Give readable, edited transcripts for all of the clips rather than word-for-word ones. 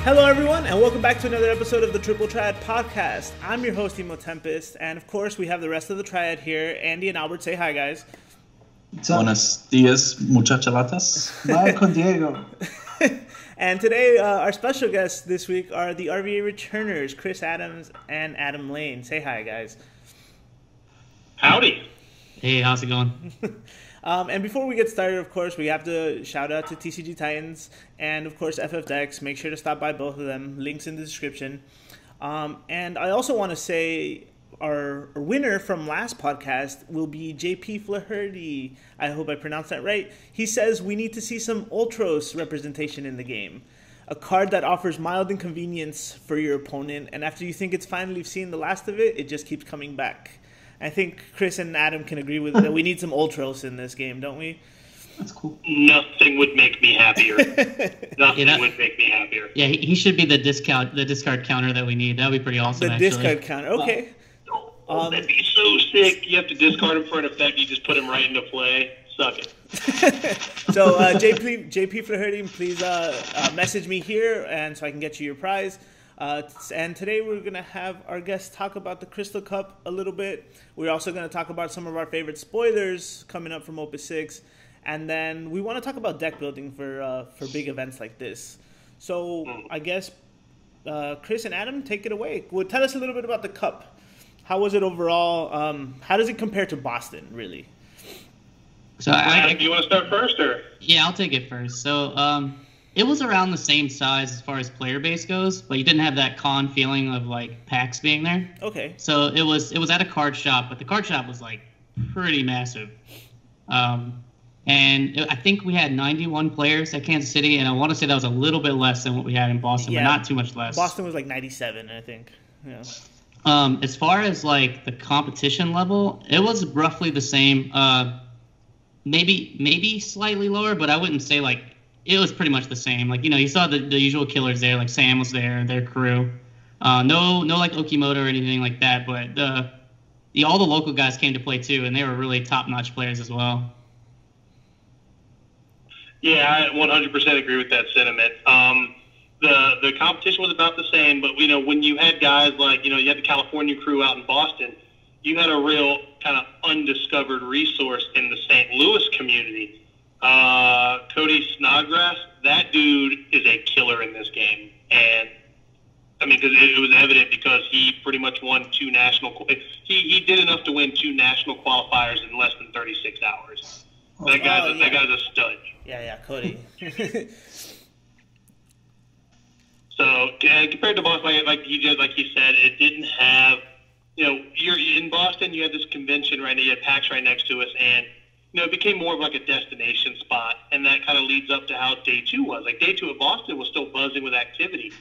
Hello everyone, and welcome back to another episode of the Triple Triad podcast. I'm your host, Emo Tempest, and of course we have the rest of the Triad here. Andy and Albert, say hi, guys. Buenos dias, muchachalatas. Bye con Diego. And today, our special guests this week are the RVA Returners, Chris Adams and Adam Lane. Say hi, guys. Howdy. Hey, how's it going? And before we get started, of course, we have to shout out to TCG Titans and, of course, FFDECK. Make sure to stop by both of them. Links in the description. And I also want to say our winner from last podcast will be JP Flaherty. I hope I pronounced that right. He says we need to see some Ultros representation in the game. A card that offers mild inconvenience for your opponent, and after you think it's finally seen the last of it, it just keeps coming back. I think Chris and Adam can agree with that. We need some Ultros in this game, don't we? That's cool. Nothing would make me happier. Nothing would make me happier. Yeah, he should be the discard counter that we need. That would be pretty awesome. The discard counter, okay. That'd be so sick. You have to discard him for an effect. You just put him right into play. Suck it. So JP Flaherty, please message me here, and so I can get you your prize. And today we're going to have our guests talk about the Crystal Cup a little bit. We're also going to talk about some of our favorite spoilers coming up from Opus 6. And then we want to talk about deck building for big events like this. So I guess Chris and Adam, take it away. Well, tell us a little bit about the Cup. How was it overall? How does it compare to Boston, really? So Adam, do you want to start first? Or? Yeah, I'll take it first. So it was around the same size as far as player base goes, but you didn't have that con feeling of like packs being there. Okay. So it was at a card shop, but the card shop was like pretty massive. I think we had 91 players at Kansas City, and I want to say that was a little bit less than what we had in Boston, but not too much less. Boston was like 97, I think. Yeah. As far as like the competition level, it was roughly the same. Maybe slightly lower, but I wouldn't say like. It was pretty much the same. Like, you saw the usual killers there. Like, Sam was there, their crew. No like Okimoto or anything like that. But all the local guys came to play, too, and they were really top-notch players as well. Yeah, I 100% agree with that sentiment. The competition was about the same, but, when you had guys like, you had the California crew out in Boston, you had a real kind of undiscovered resource in the St. Louis community. Cody Snodgrass, that dude is a killer in this game. And, because it was evident because he pretty much won two national – he did enough to win two national qualifiers in less than 36 hours. That guy's a stud. Yeah, Cody. So, compared to Boston, like he said, it didn't have – you're in Boston, you had this convention right now, you had PAX right next to us, and – it became more of like a destination spot, and that kind of leads up to how day two was. Like, day two at Boston was still buzzing with activity.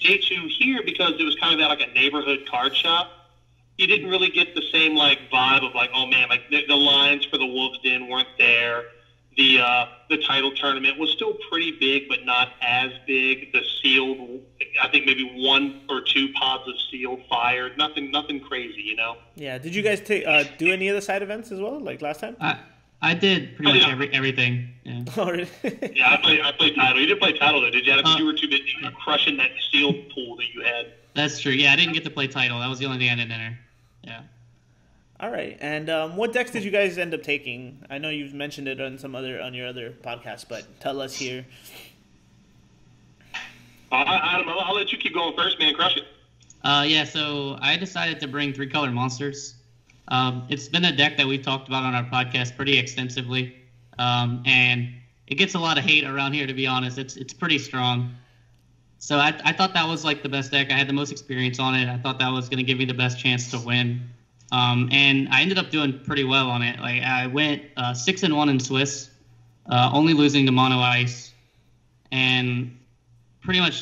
Day two here, because it was kind of that like a neighborhood card shop, you didn't really get the same like vibe of like, oh man, like the lines for the Wolves Den weren't there. The title tournament was still pretty big, but not as big. The sealed, I think maybe one or two pods of sealed fired. Nothing crazy, Yeah. Did you guys do any of the side events as well, like last time? I did pretty much everything. Yeah. Oh, really? Yeah, I played title. You didn't play title though, did you? You were too busy crushing that sealed pool that you had. That's true. Yeah, I didn't get to play title. That was the only thing I didn't enter. Yeah. All right. And what decks did you guys end up taking? I know you've mentioned it on your other podcasts, but tell us here. Adam, I'll let you keep going first, man. Crush it. Yeah. So I decided to bring 3-color monsters. It's been a deck that we've talked about on our podcast pretty extensively, and it gets a lot of hate around here, to be honest. It's pretty strong. So I thought that was like the best deck. I had the most experience on it. I thought that was going to give me the best chance to win. And I ended up doing pretty well on it. Like, I went 6-1 in Swiss, only losing to Mono Ice, and pretty much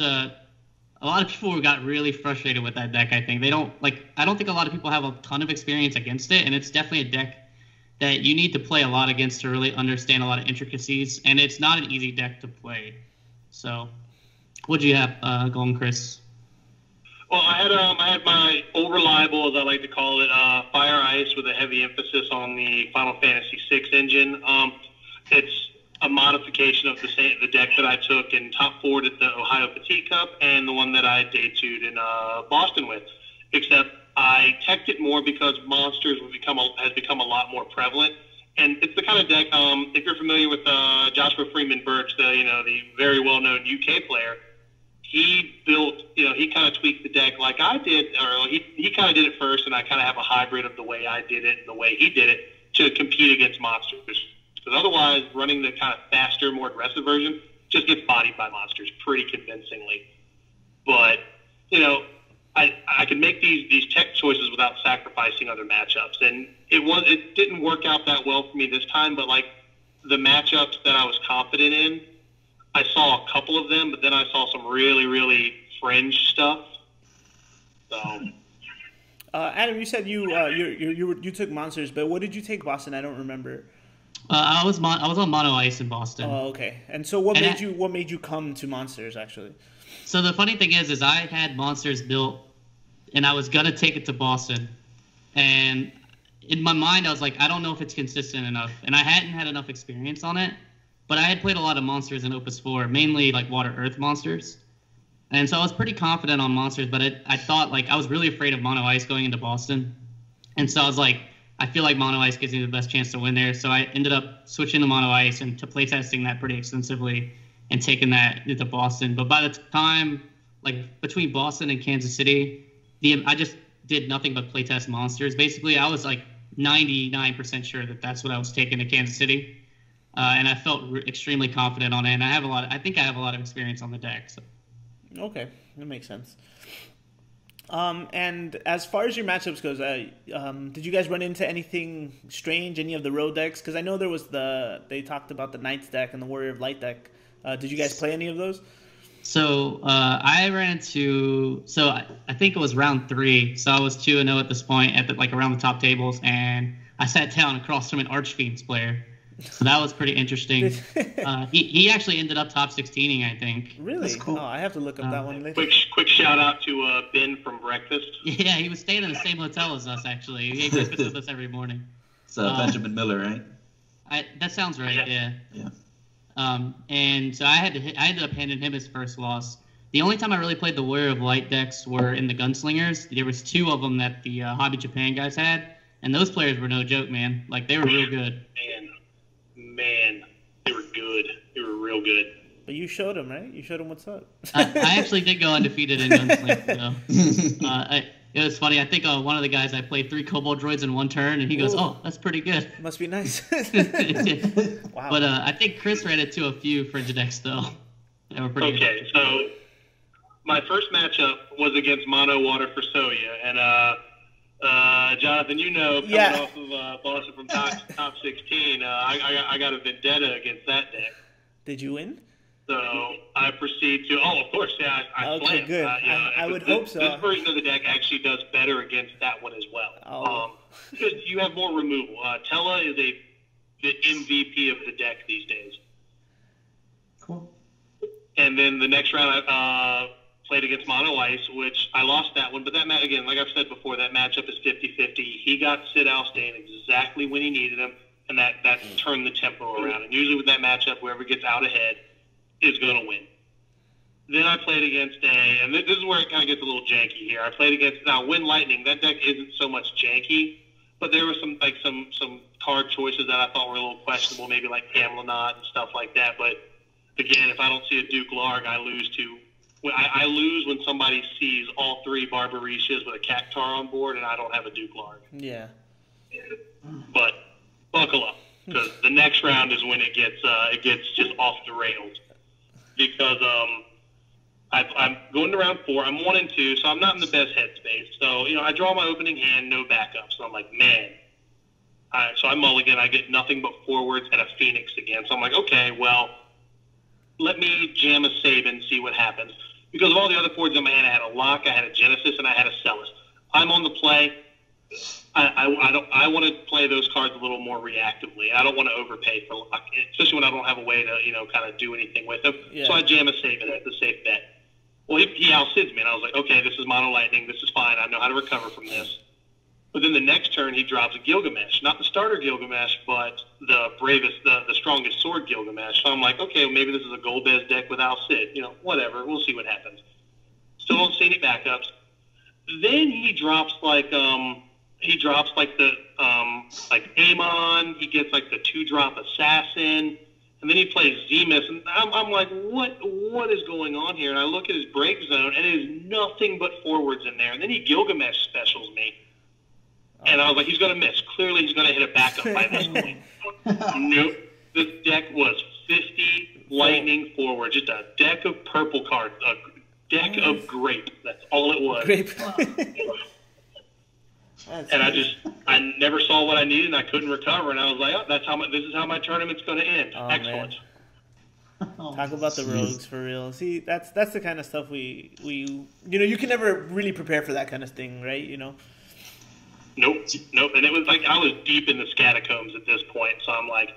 a lot of people got really frustrated with that deck. I think I don't think a lot of people have a ton of experience against it, and it's definitely a deck that you need to play a lot against to really understand a lot of intricacies, and it's not an easy deck to play. So, what'd you have going, Chris? Well, I had my old reliable, as I like to call it, Fire Ice with a heavy emphasis on the Final Fantasy VI engine. It's a modification of the deck that I took in top 4 at the Ohio Petite Cup and the one that I debuted in Boston with. Except I teched it more because monsters has become a lot more prevalent. And it's the kind of deck, if you're familiar with Joshua Freeman Birch, the very well-known UK player, he built, he kind of tweaked the deck like I did, or he kind of did it first, and I kind of have a hybrid of the way I did it and the way he did it to compete against monsters. Because otherwise, running the kind of faster, more aggressive version just gets bodied by monsters pretty convincingly. But, I can make these tech choices without sacrificing other matchups. And it didn't work out that well for me this time, but like the matchups that I was confident in, I saw a couple of them, but then I saw some really, really fringe stuff. So, Adam, you said you took monsters, but what did you take, Boston? I don't remember. I was on mono ice in Boston. Oh, okay. And so what made you come to monsters actually? So the funny thing is I had monsters built, and I was gonna take it to Boston, and in my mind I was like, I don't know if it's consistent enough, and I hadn't had enough experience on it. But I had played a lot of monsters in Opus 4, mainly like water earth monsters. And so I was pretty confident on monsters, but I thought I was really afraid of mono ice going into Boston. And so I was like, I feel like mono ice gives me the best chance to win there. So I ended up switching to mono ice and to playtesting that pretty extensively and taking that into Boston. But by the time, between Boston and Kansas City, I just did nothing but playtest monsters. Basically, I was 99% sure that that's what I was taking to Kansas City. And I felt extremely confident on it, and I think I have a lot of experience on the deck. So. Okay, that makes sense. And as far as your matchups goes, did you guys run into anything strange, any of the road decks? Because I know they talked about the Knights deck and the Warrior of Light deck. Did you guys play any of those? So I ran into, I think it was round 3. So I was 2-0 at this point at around the top tables, and I sat down across from an Archfiends player. So that was pretty interesting. He actually ended up top 16ing, I think. Really? That's cool. Oh, I have to look up that one later. Quick shout out to Ben from Breakfast. Yeah, he was staying in the same hotel as us, actually. He breakfast with us every morning. So Benjamin Miller, right? That sounds right. Yeah. And so I ended up handing him his first loss. The only time I really played the Warrior of Light decks were in the Gunslingers. There was 2 of them that the Hobby Japan guys had, and those players were no joke, man. They were real good. Man, they were good. They were real good. But you showed him, right? You showed him what's up. I actually did go undefeated in Gunslinger, though. It was funny. I think one of the guys, I played 3 Kobold Droids in one turn, and he goes, "Oh, that's pretty good." Must be nice. Wow. But I think Chris ran into a few fringe decks, though. They were pretty good. Okay, so my first matchup was against Mono Water for Soya, and Jonathan, coming off of Boston from top 16, I got a vendetta against that deck. Did you win? So I proceed to. Oh, of course, yeah. I okay, slammed. good. I would hope so. This version of the deck actually does better against that one as well. Because you have more removal. Tella is the MVP of the deck these days. Cool. And then the next round, I played against Mono Ice, which I lost that one. But that again, like I've said before, that matchup is 50-50. He got Sid Alstein exactly when he needed him, and that turned the tempo around. And usually with that matchup, whoever gets out ahead is going to win. Then I played against and this is where it kind of gets a little janky here. I played against, now Wind Lightning. That deck isn't so much janky, but there were some card choices that I thought were a little questionable, maybe like Camelot and stuff like that. But again, if I don't see a Duke Larg, I lose to. I lose when somebody sees all 3 Barbaricias with a Cactar on board, and I don't have a Duke Larg. Yeah. But buckle up, because the next round is when it gets just off the rails. Because I'm going to round 4. I'm 1-2, so I'm not in the best headspace. So I draw my opening hand, no backup. So I'm like, man. So I mulligan. I get nothing but forwards and a Phoenix again. So I'm like, okay, well, let me jam a Sabin, see what happens. Because of all the other boards in my hand, I had a Lock, I had a Genesis, and I had a Celis. I'm on the play. I want to play those cards a little more reactively. I don't want to overpay for Lock, especially when I don't have a way to kind of do anything with them. Yeah. So I jam a Sabin as a safe bet. Well, he outsids me, and I was like, okay, this is Mono Lightning. This is fine. I know how to recover from this. But then the next turn, he drops a Gilgamesh. Not the starter Gilgamesh, but the bravest, the strongest sword Gilgamesh. So I'm like, okay, well, maybe this is a Golbez deck with Al Cid. Whatever. We'll see what happens. Still don't see any backups. Then he drops like the Amon. He gets like the 2-drop Assassin. And then he plays Zemus. And I'm like, what is going on here? And I look at his break zone, and it is nothing but forwards in there. And then he Gilgamesh specials me. And I was like, he's going to miss. Clearly, he's going to hit a backup by this point. Nope. This deck was 50 lightning forward. Just a deck of purple cards. A deck of grape. That's all it was. Grape. And I never saw what I needed, and I couldn't recover. And I was like, this is how my tournament's going to end. Oh, excellent. Talk about the rogues for real. See, that's the kind of stuff we you can never really prepare for that kind of thing, right? Nope. And it was like I was deep in the catacombs at this point. So I'm like,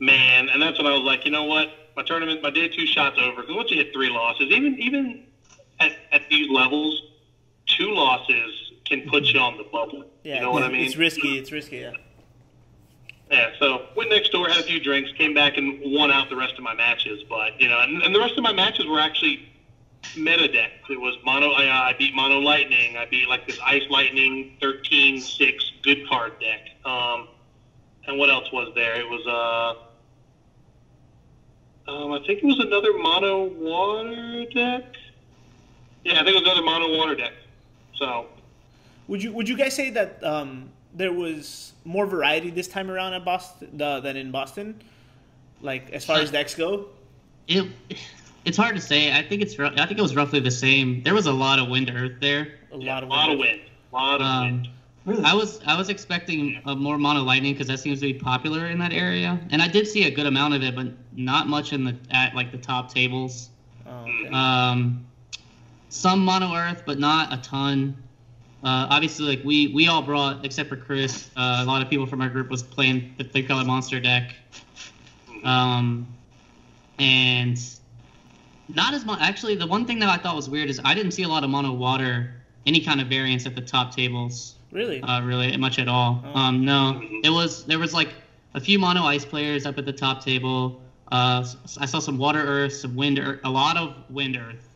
man. And that's when I was like, you know what? My tournament, my day 2 shot's over. Because once you hit 3 losses, even at these levels, 2 losses can put you on the bubble. Yeah, you know what I mean? It's risky, yeah. Yeah, so went next door, had a few drinks, came back and won out the rest of my matches. But, and the rest of my matches were actually meta deck. It was mono. I beat mono lightning. I beat like this ice lightning 13-6 good card deck. And what else was there? It was I think it was another mono water deck. Yeah, I think it was another mono water deck. So, would you guys say that there was more variety this time around at Boston than in Boston, like as far as decks go? It's hard to say. I think it was roughly the same. There was a lot of Wind Earth there. A lot of wind. Really? I was expecting more mono lightning because that seems to be popular in that area, and I did see a good amount of it, but not much at the top tables. Oh, okay. Some mono earth, but not a ton. Obviously, like we all brought, except for Chris, a lot of people from our group was playing the 3-color monster deck, and not as much. Actually, the one thing that I thought was weird is I didn't see a lot of mono water, any kind of variance at the top tables. Really? Really much at all. Oh. No, there was like a few mono ice players up at the top table. I saw some water earth, some wind earth, a lot of wind earth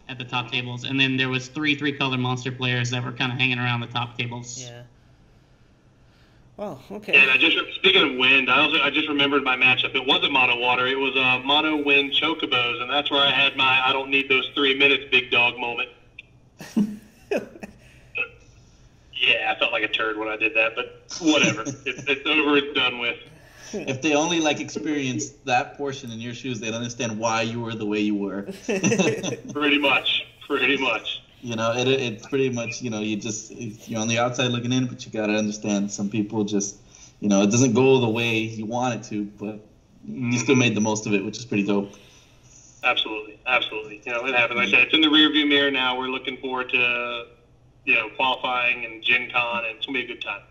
at the top tables, and then there was 3-color monster players that were kind of hanging around the top tables. Yeah. Oh, okay. And speaking of wind, I just remembered my matchup. It wasn't mono water. It was mono wind chocobos, and that's where I had my I don't need those 3 minutes big dog moment. Yeah, I felt like a turd when I did that, but whatever. It's over. It's done with. If they only experienced that portion in your shoes, they'd understand why you were the way you were. Pretty much. It's pretty much, you're on the outside looking in, but you got to understand some people just, it doesn't go the way you want it to, but you still made the most of it, which is pretty dope. Absolutely. It happens. Like I said, it's in the rearview mirror now. We're looking forward to, qualifying and Gen Con, and it's going to be a good time.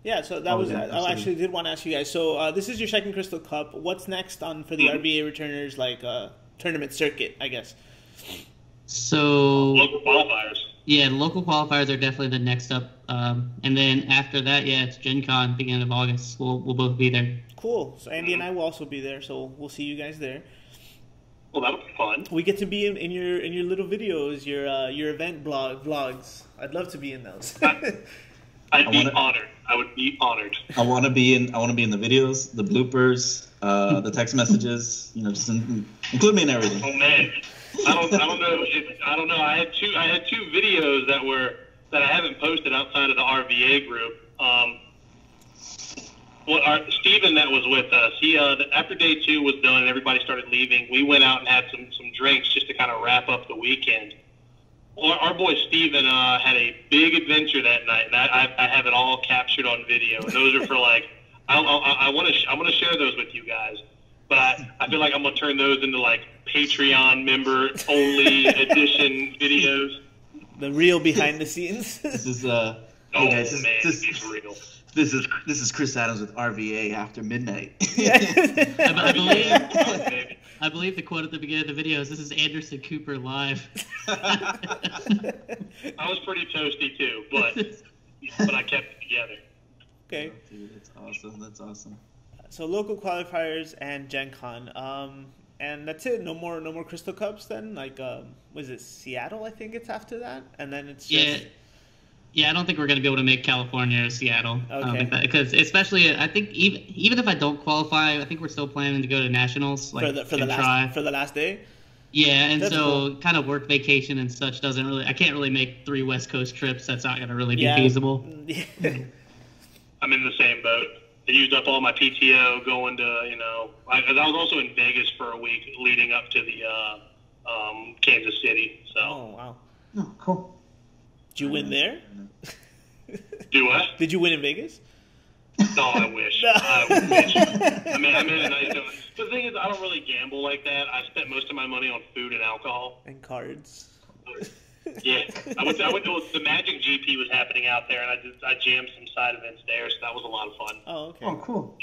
Yeah, so that was. I actually did want to ask you guys. So this is your second Crystal Cup. What's next for the RVA Returners tournament circuit? I guess. So local qualifiers. Yeah, the local qualifiers are definitely the next up, and then after that, it's Gen Con, beginning of August. We'll both be there. Cool. So Andy and I will also be there. So we'll see you guys there. Well, that'll be fun. We get to be in your little videos, your event vlogs. I'd love to be in those. I'd be honored. I would be honored. I want to be in the videos, the bloopers, the text messages. Just include me in everything. Oh man, I don't know. I had two videos that I haven't posted outside of the RVA group. Steven that was with us, he after day 2 was done and everybody started leaving, we went out and had some drinks just to kind of wrap up the weekend. Well, our boy Steven had a big adventure that night, and I have it all captured on video. And those are for I want to share those with you guys, but I feel like I'm gonna turn those into Patreon member only edition videos. The real behind the scenes. This is it's real. This is Chris Adams with RVA after midnight. I believe the quote at the beginning of the video is, "This is Anderson Cooper live." I was pretty toasty too, but but I kept it together. Okay. Oh, dude, that's awesome. That's awesome. So local qualifiers and Gen Con. And that's it. No more Crystal Cups then? Like, was it Seattle, I think it's after that? And then it's just... Yeah, I don't think we're going to be able to make California or Seattle. Okay. Because especially, I think even if I don't qualify, I think we're still planning to go to Nationals. Like, for the last day? Yeah, and That's so cool. Kind of work vacation and such I can't really make 3 West Coast trips. That's not going to really be feasible. I'm in the same boat. I used up all my PTO going to, I was also in Vegas for a week leading up to the Kansas City. So. Oh, wow. Oh, cool. Did you win there? Do what? Did you win in Vegas? No, I wish. I wish. I mean, a nice. But the thing is, I don't really gamble like that. I spent most of my money on food and alcohol. And cards. Yeah, I went to the Magic GP was happening out there, and I jammed some side events there, so that was a lot of fun. Oh, okay. Oh, cool.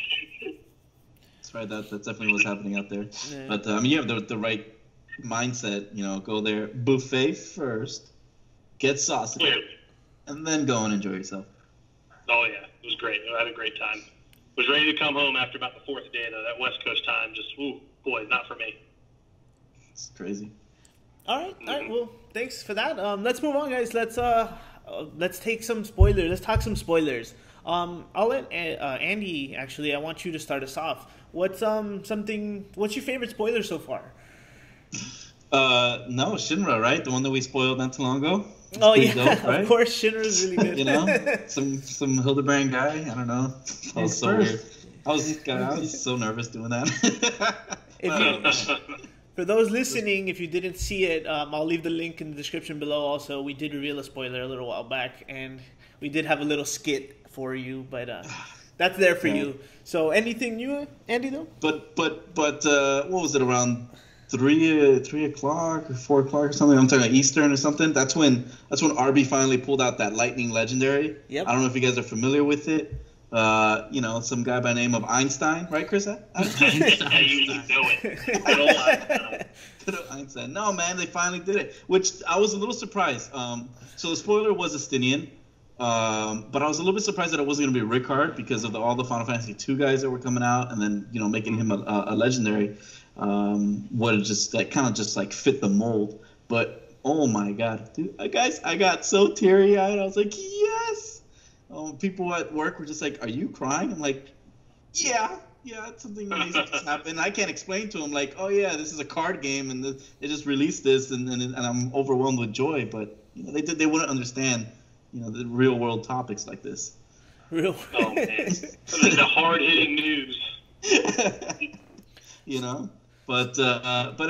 That's right. That definitely was happening out there. Yeah. But you have the right mindset. Go there, buffet first, get sausage, Clearly. and then go and enjoy yourself. Oh yeah, it was great. I had a great time. Was ready to come home after about the 4th day though. That West Coast time, just boy, not for me. It's crazy. All right. Well, thanks for that. Let's move on, guys. Let's take some spoilers. Let's talk some spoilers. I'll let Andy. Actually, I want you to start us off. What's your favorite spoiler so far? No, Shinra, right? The one that we spoiled not too long ago. It's Oh pretty yeah, dope, right? of course, Shinra's really good. some Hildebrand guy. I don't know. That was so weird. I was so nervous doing that. For those listening, if you didn't see it, I'll leave the link in the description below. Also, we did reveal a spoiler a little while back, and we did have a little skit for you, but that's there for you. So, anything new, Andy? Though. But what was it, around 3 o'clock or 4 o'clock or something? I'm talking Eastern or something. That's when RB finally pulled out that Lightning Legendary. Yep. I don't know if you guys are familiar with it. Some guy by the name of Einstein, right, Chris? Yeah, you know it. Good old Einstein. Good old Einstein. No, man, they finally did it, which I was a little surprised. So the spoiler was Estinian, but I was a little bit surprised that it wasn't going to be Rickard because of all the Final Fantasy II guys that were coming out, and then making him a legendary would just kind of fit the mold. But oh my god, dude, guys, I got so teary eyed. I was like, yes. People at work were just like, "Are you crying?" I'm like, "Yeah, it's something that needs to just happen." I can't explain to them like, "Oh yeah, this is a card game and they just released this and I'm overwhelmed with joy." But they wouldn't understand, the real world topics like this. Real. Oh man, the hard hitting news. But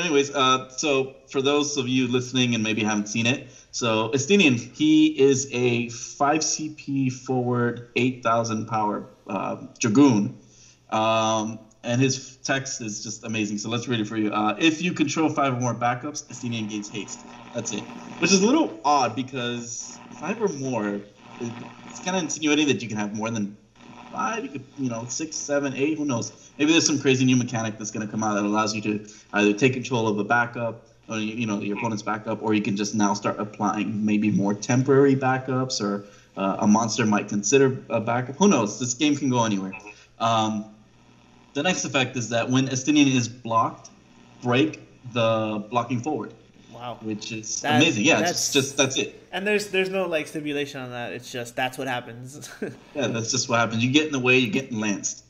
anyways, so for those of you listening and maybe haven't seen it, so Estinian, he is a 5 CP forward, 8,000 power Dragoon, and his text is just amazing. So let's read it for you. If you control 5 or more backups, Estinian gains haste. That's it. Which is a little odd because 5 or more, it's kind of insinuating that you can have more than 5. You could, 6, 7, 8. Who knows? Maybe there's some crazy new mechanic that's going to come out that allows you to either take control of a backup, or your opponent's backup, or you can just now start applying maybe more temporary backups, or a monster might consider a backup. Who knows? This game can go anywhere. The next effect is that when Estinian is blocked, break the blocking forward. Wow. Which is amazing. Yeah, that's it. And there's no stipulation on that. It's just that's what happens. Yeah, that's just what happens. You get in the way, you get lanced.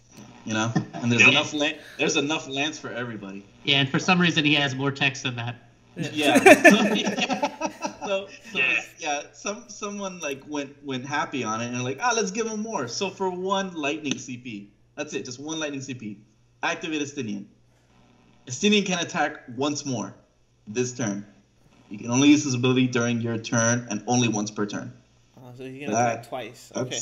And there's enough lance for everybody. Yeah, and for some reason he has more text than that. Yeah. Someone went happy on it and like, let's give him more. So for 1 lightning CP, that's it, just 1 lightning CP. Activate Estinian. Estinian can attack once more this turn. You can only use this ability during your turn and only once per turn. Oh, so you can attack twice. Okay.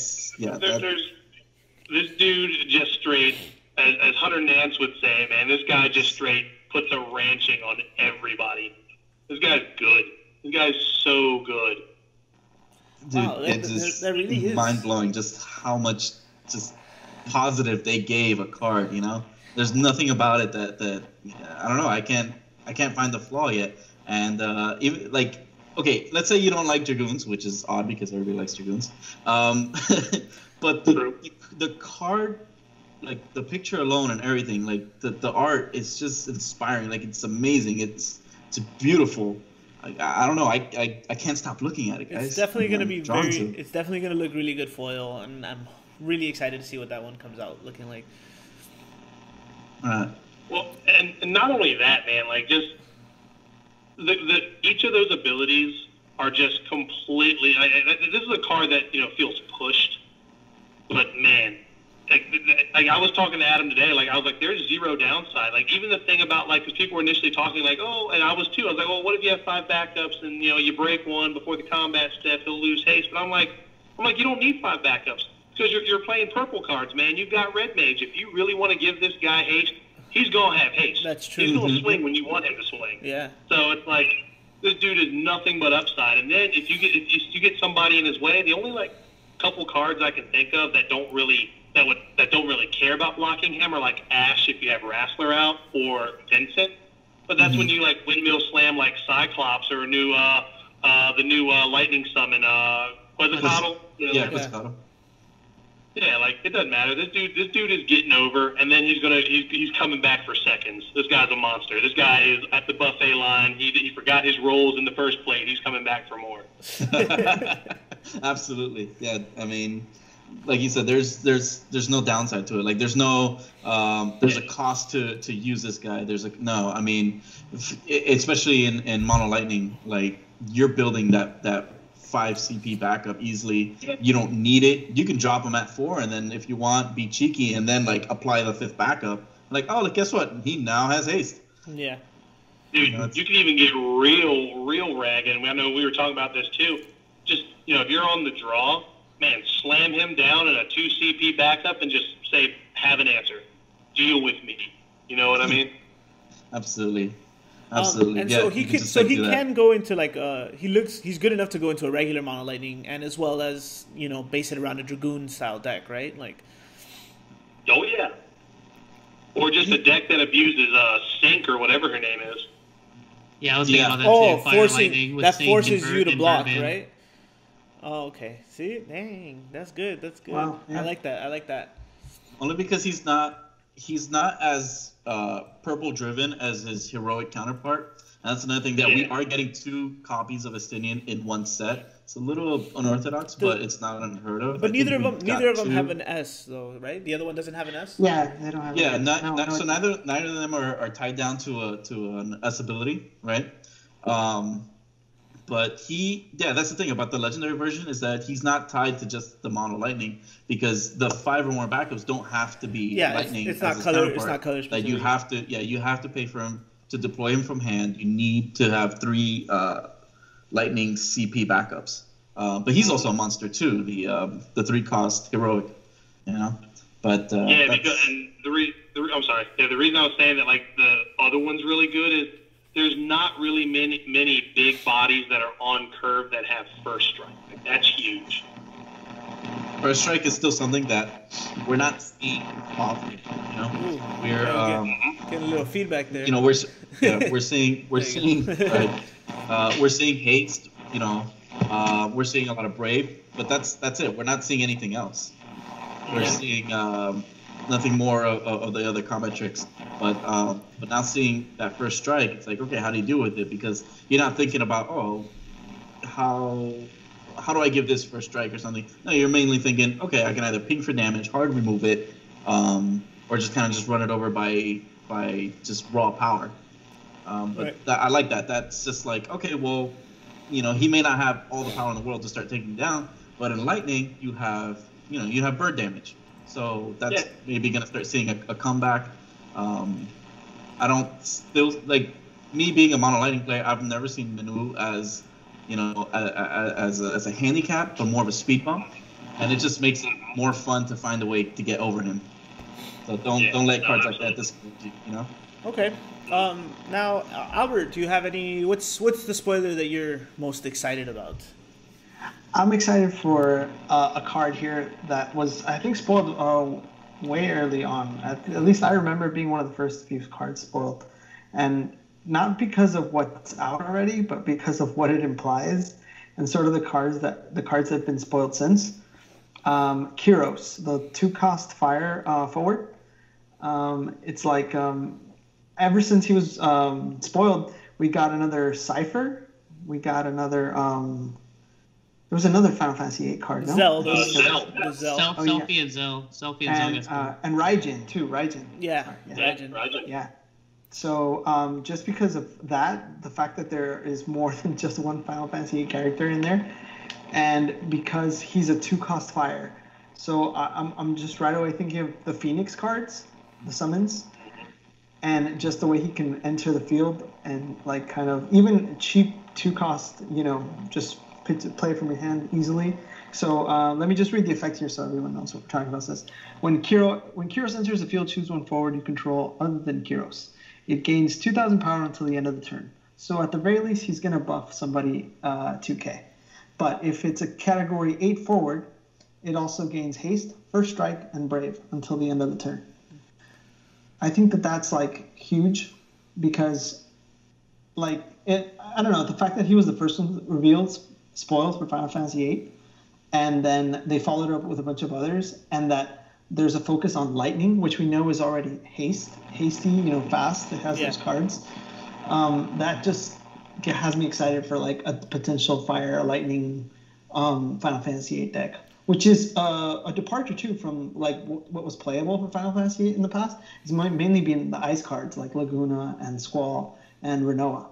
This dude just straight, as Hunter Nance would say, man, this guy just straight puts a ranching on everybody. This guy's good. This guy's so good. Dude, wow, it's just that really is mind-blowing just how much just positive they gave a card, There's nothing about it that I don't know, I can't find the flaw yet. And even okay, let's say you don't like Dragoons, which is odd because everybody likes Dragoons. But the card, like the picture alone and everything, like the art is just inspiring. Like it's amazing. It's beautiful. I don't know. I can't stop looking at it, guys. It's definitely going to be drawn to it. It's definitely going to look really good foil, and I'm really excited to see what that one comes out looking like. Well, and not only that, man. Like just each of those abilities are just completely. This is a card that feels pushed, but man. Like I was talking to Adam today, like I was like, there's zero downside. Like even the thing about like, because people were initially talking like, oh, and I was too. I was like, well, what if you have 5 backups and you break one before the combat step, he'll lose haste. But I'm like, you don't need 5 backups because you're playing purple cards, man. You've got red mage. If you really want to give this guy haste, he's gonna have haste. That's true. He's gonna swing when you want him to swing. Yeah. So it's like this dude is nothing but upside. And then if you get somebody in his way, the only like couple cards I can think of that don't really care about blocking him are like Ash if you have Wrestler out, or Vincent. But that's when you like windmill slam like Cyclops or the new lightning summon Quetzalcoatl. Yeah, Quetzalcoatl. Yeah, like it doesn't matter. This dude is getting over, and then he's coming back for seconds. This guy's a monster. This guy is at the buffet line. He forgot his rolls in the first plate. He's coming back for more. Absolutely, yeah. I mean, like you said, there's no downside to it. Like there's no there's a cost to use this guy. I mean, especially in Mono Lightning, like you're building that 5 CP backup easily. You don't need it. You can drop him at 4, and then if you want, be cheeky and then like apply the 5th backup. Like, oh, look, guess what? He now has haste. Yeah. Dude, you can even get real ragged. And I know we were talking about this too. Just if you're on the draw, man, slam him down in a 2 CP backup and just say, have an answer. Deal with me. You know what I mean? Absolutely. Absolutely. And yeah, so he can go into like he's good enough to go into a regular Mono Lightning, and as well as base it around a Dragoon style deck, right? Like. Oh yeah. Or just a deck that abuses Sync or whatever her name is. Yeah, I was thinking about that too. That forces you to block, right? Oh, okay. See, dang, that's good. That's good. Wow, yeah. I like that. Only because he's not as purple driven as his heroic counterpart. And that's another thing that we are getting 2 copies of Estinian in one set. It's a little unorthodox, but it's not unheard of. But neither of them have an S, though, right? The other one doesn't have an S. Yeah, they don't have. Yeah, so neither of them are tied down to an S ability, right? But that's the thing about the legendary version, is that he's not tied to just the Mono Lightning, because the 5 or more backups don't have to be lightning. It's not color. It's not color specific. Like you have to pay for him to deploy him from hand. You need to have 3 lightning CP backups. But he's also a monster too. The 3 cost heroic, But because I'm sorry. Yeah, the reason I was saying that like the other one's really good is there's not really many big bodies that are on curve that have first strike. Like, that's huge. First strike is still something that we're not seeing often. We're getting a little feedback there. We're seeing right, we're seeing haste. We're seeing a lot of brave, but that's it. We're not seeing anything else. We're seeing nothing more of the other combat tricks. But now seeing that first strike, it's like, okay, how do you deal with it? Because you're not thinking about, how do I give this first strike or something? No, you're mainly thinking, okay, I can either ping for damage, hard remove it, or just kind of just run it over by just raw power. I like that. That's just like, okay, well, he may not have all the power in the world to start taking down, but in lightning, you have bird damage. So that's maybe going to start seeing a comeback. I don't still like me being a Mono Lightning player. I've never seen Manu as as a handicap, but more of a speed bump, and it just makes it more fun to find a way to get over him. So don't let cards like that discourage you. Okay. Now, Albert, do you have any? What's the spoiler that you're most excited about? I'm excited for a card here that was, I think, spoiled way early on. At least I remember it being one of the first few cards spoiled. And not because of what's out already, but because of what it implies and sort of the cards that have been spoiled since. Kyros, the 2-cost fire forward. It's like ever since he was spoiled, we got another Cypher. We got another. There was another Final Fantasy VIII card. No? Zell. Selfie and Zell. Selfie and Zell. And Raijin too. Raijin. Yeah. Raijin. Yeah. So just because of that, the fact that there is more than just one Final Fantasy VIII character in there, and because he's a 2-cost fire, so I'm just right away thinking of the Phoenix cards, the summons, and just the way he can enter the field and like kind of even cheap 2-cost, just play from your hand easily. So let me just read the effects here so everyone knows what we're talking about. This when Kyros enters the field, choose one forward you control other than Kyros. It gains 2,000 power until the end of the turn. So at the very least, he's going to buff somebody 2k. But if it's a category 8 forward, it also gains haste, first strike, and brave until the end of the turn. I think that's like huge because I don't know, the fact that he was the first one revealed spoils for Final Fantasy VIII, and then they followed up with a bunch of others, and that there's a focus on lightning, which we know is already hasty, fast. It has those cards. That just has me excited for like a potential fire lightning Final Fantasy VIII deck, which is a departure too from like what was playable for Final Fantasy VIII in the past. It's mainly been the ice cards like Laguna and Squall and Renoa.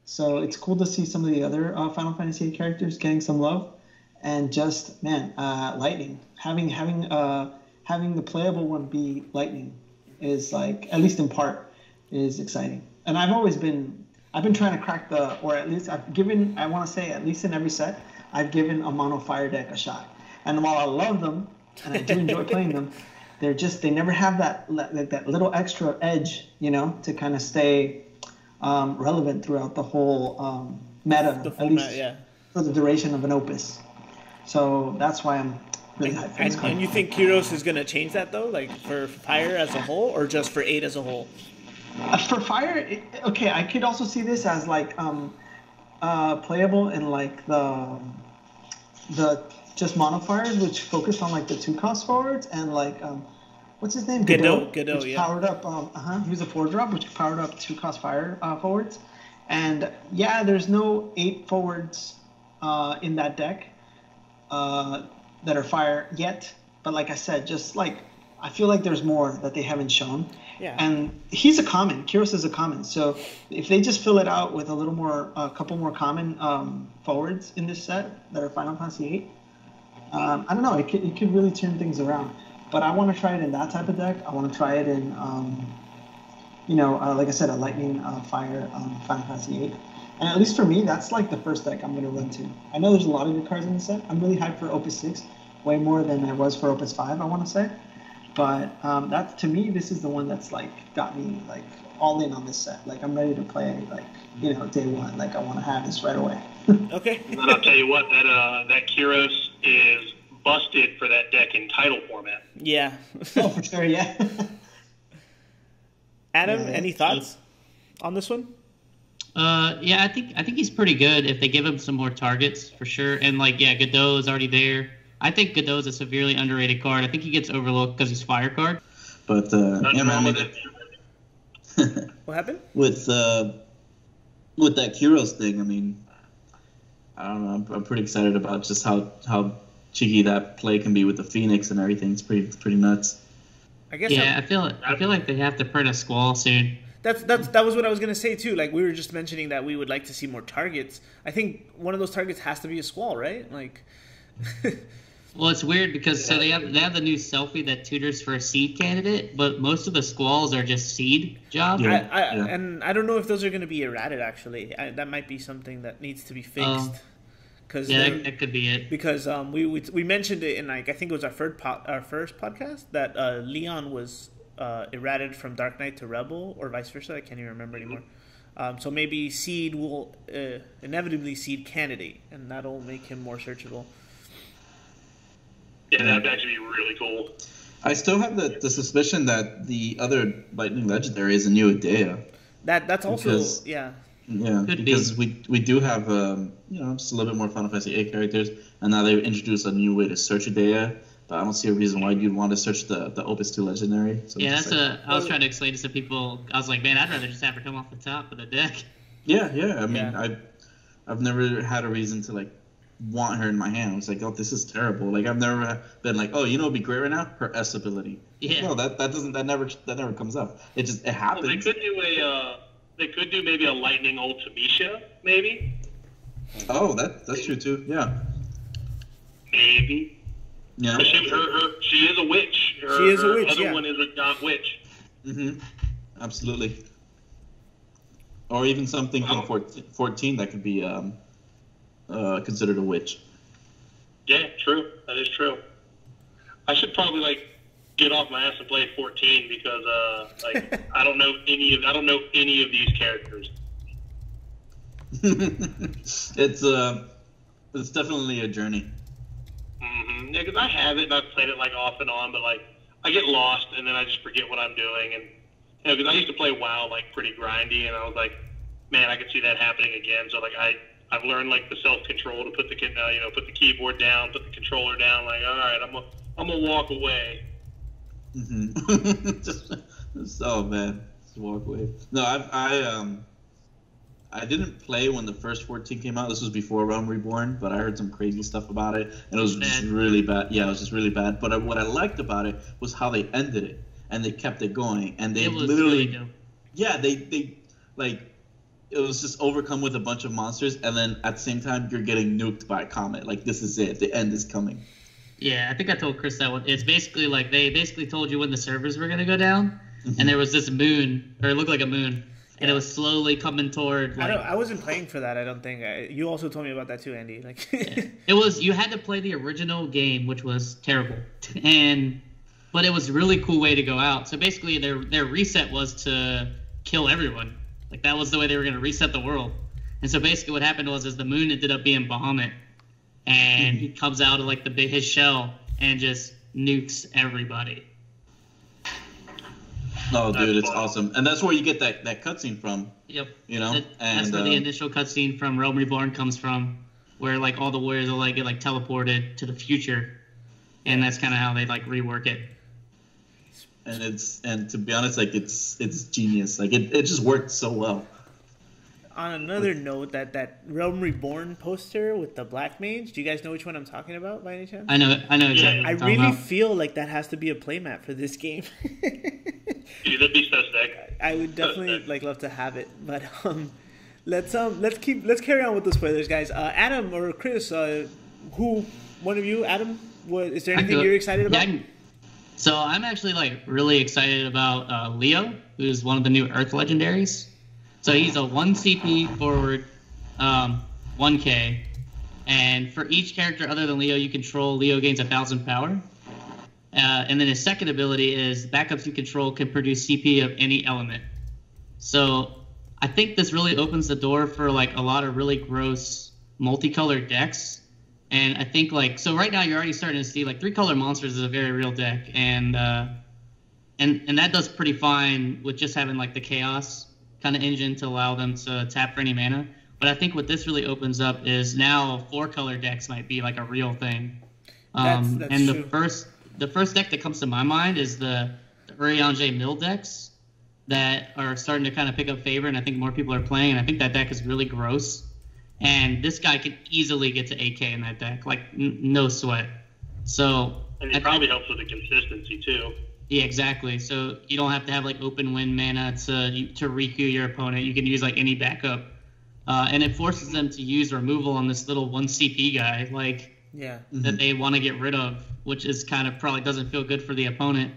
So it's cool to see some of the other Final Fantasy VIII characters getting some love, and just lightning having the playable one be lightning is like, at least in part, is exciting. And I've been trying to crack or at least I want to say at least in every set, I've given a mono fire deck a shot. And while I love them and I do enjoy playing them, they never have that little extra edge, to kind of stay relevant throughout the whole meta, the format, at least for the duration of an opus. So that's why I'm really hyped for this card. And you think Kyros is going to change that though, like for Fire as a whole, or just for 8 as a whole? For Fire, I could also see this as like playable in like the just mono fires, which focused on like the 2-cost forwards, and like what's his name? Godot, which yeah. Powered up. He was a 4-drop, which powered up 2-cost fire forwards. And there's no 8 forwards in that deck that are fire yet. But like I said, just like I feel like there's more that they haven't shown. Yeah. And he's a common. Kyros is a common. So if they just fill it out with a couple more common forwards in this set that are Final Fantasy VIII, I don't know. It could really turn things around. But I want to try it in that type of deck. I want to try it in, like I said, a lightning fire Final Fantasy VIII. And at least for me, that's like the first deck I'm going to run to. I know there's a lot of good cards in the set. I'm really hyped for Opus 6, way more than I was for Opus 5, I want to say. But that to me, this is the one that's like got me like all in on this set. Like I'm ready to play like day one. Like I want to have this right away. Okay. And then I'll tell you what, that Kyros is busted for that deck in title format. Yeah. Oh, for sure, yeah. Adam, any thoughts on this one? I think he's pretty good if they give him some more targets for sure. And Godot is already there. I think Godot is a severely underrated card. I think he gets overlooked because he's fire card. But what happened with that Kyros thing? I mean, I don't know. I'm pretty excited about just how cheeky that play can be with the Phoenix and everything. It's pretty nuts. I guess. Yeah, I feel like they have to print a Squall soon. That was what I was gonna say too. Like we were just mentioning that we would like to see more targets. I think one of those targets has to be a Squall, right? Like. Well, it's weird because they have the new selfie that tutors for a seed candidate, but most of the Squalls are just seed jobs. And I don't know if those are going to be errated. Actually, that might be something that needs to be fixed. That could be it. Because we mentioned it in I think it was our first podcast that Leon was errated from Dark Knight to Rebel or vice versa. I can't even remember anymore. So maybe seed will inevitably seed candidate, and that'll make him more searchable. Yeah, that would actually be really cool. I still have the suspicion that the other Lightning Legendary is a new Idea. That's also Because- yeah. Yeah, Could because be. we do have just a little bit more Final Fantasy VIII characters, and now they've introduced a new way to search a Dea. But I don't see a reason why you'd want to search the Opus 2 Legendary. So Yeah, it's that's just like, I was trying to explain to some people. I was like, man, I'd rather just have her come off the top of the deck. yeah. I mean, Yeah. I've never had a reason to like want her in my hand. It's like, oh, this is terrible. Like I've never been like, oh, you know, what'd be great right now? Her S ability. Yeah. No, that never comes up. It Well, happens. they could do maybe a lightning Ultimisha, maybe. Oh, that's true too. Yeah. Maybe. Yeah. But she is a witch. She is a witch, Her other yeah. one is a not witch. Absolutely. Or even something from 14 that could be considered a witch. Yeah, true. That is true. I should probably get off my ass and play 14 because I don't know any of these characters. It's definitely a journey. Mm-hmm. Yeah, because I have it and I've played it off and on, but I get lost and then I just forget what I'm doing. And because I used to play WoW pretty grindy, and I was like, man, I could see that happening again. So I've learned the self control to put the put the keyboard down, put the controller down. All right, I'm gonna walk away. Oh man, just walk away. No, I didn't play when the first 14 came out. This was before Realm Reborn, but I heard some crazy stuff about it, and it was just really bad. Yeah, it was just really bad. But what I liked about it was how they ended it, and they kept it going, and they It was literally, really dope. yeah, they it was just overcome with a bunch of monsters, and then at the same time you're getting nuked by a comet. This is it. The end is coming. Yeah, I think I told Chris that one. It's basically they basically told you when the servers were gonna go down, and there was this moon, or it looked like a moon, and it was slowly coming toward. I wasn't playing for that. I don't think. You also told me about that too, Andy. It was, you had to play the original game, which was terrible, but it was a really cool way to go out. So basically, their reset was to kill everyone. That was the way they were gonna reset the world. And so basically, what happened was the moon ended up being Bahamut. And he comes out of his shell and just nukes everybody. Oh, dude, it's awesome, and that's where you get that cutscene from. Yep. You know, that's where the initial cutscene from Realm Reborn comes from, where all the warriors will get teleported to the future, and that's kind of how they rework it. And to be honest, it's genius. It just worked so well. On another note, that Realm Reborn poster with the Black Mage, do you guys know which one I'm talking about by any chance? I know exactly. I what you're talking really about. feel like that has to be a playmat for this game. Dude, that'd be so sick. I would definitely love to have it, but let's carry on with the spoilers, guys. Adam or Chris, who one of you, Adam? Is there anything you're excited about? Yeah, so I'm actually really excited about Leo, who's one of the new Earth legendaries. So he's a 1 CP forward, 1K, and for each character other than Leo you control, Leo gains 1,000 power. And then his second ability is backups you control can produce CP of any element. So I think this really opens the door for a lot of really gross multicolored decks. And I think so right now you're already starting to see 3-color monsters is a very real deck, and that does pretty fine with just having the chaos kind of engine to allow them to tap for any mana. But I think what this really opens up is now 4-color decks might be a real thing. That's and true. the first deck that comes to my mind is the Urianger Mill decks that are starting to kind of pick up favor, and I think more people are playing, and I think that deck is really gross. And this guy could easily get to 8K in that deck, no sweat. So And it probably helps with the consistency too. yeah, exactly. So you don't have to have open wind mana to Riku your opponent. You can use any backup, and it forces them to use removal on this little 1 CP guy that they want to get rid of, which is kind of probably doesn't feel good for the opponent.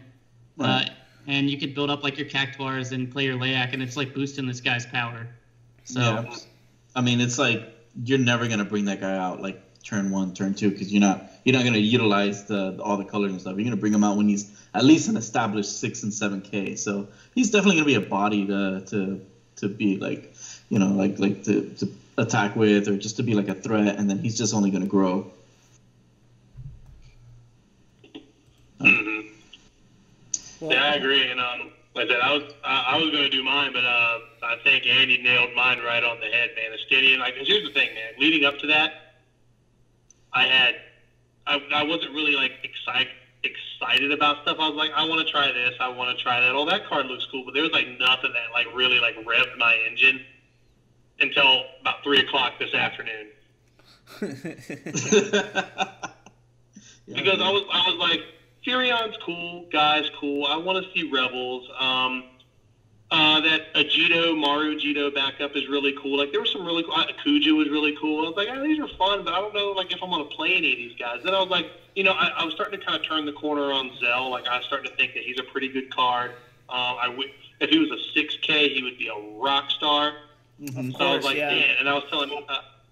Right. And you could build up your Cactuars and play your Layak, and it's boosting this guy's power. So Yeah. I mean, it's you're never gonna bring that guy out turn 1, turn 2, because you're not gonna utilize all the colors and stuff. You're gonna bring him out when he's at least an established 6 and 7K. So he's definitely gonna be a body to be to attack with, or just to be a threat, and then he's just only gonna grow. Mm-hmm. Well, Yeah, I agree. And Like I said, I was going to do mine, but I think Andy nailed mine right on the head, man. The Stydian, like, 'cause here's the thing, man. Leading up to that, I wasn't really like excited about stuff. I was like, I want to try this, I want to try that. Oh, that card looks cool, but there was like nothing that like really like revved my engine until about 3:00 this afternoon. Because I was like, Furion's cool, Guy's cool. I want to see Rebels. That Maru Judo backup is really cool. Like there was some really cool. Kuja was really cool. I was like, these are fun, but I don't know like if I'm gonna play any of these guys. Then I was like, I was starting to kind of turn the corner on Zell. Like I was starting to think that he's a pretty good card. If he was a 6K, he would be a rock star. Mm-hmm. So I was like, man, and I was telling.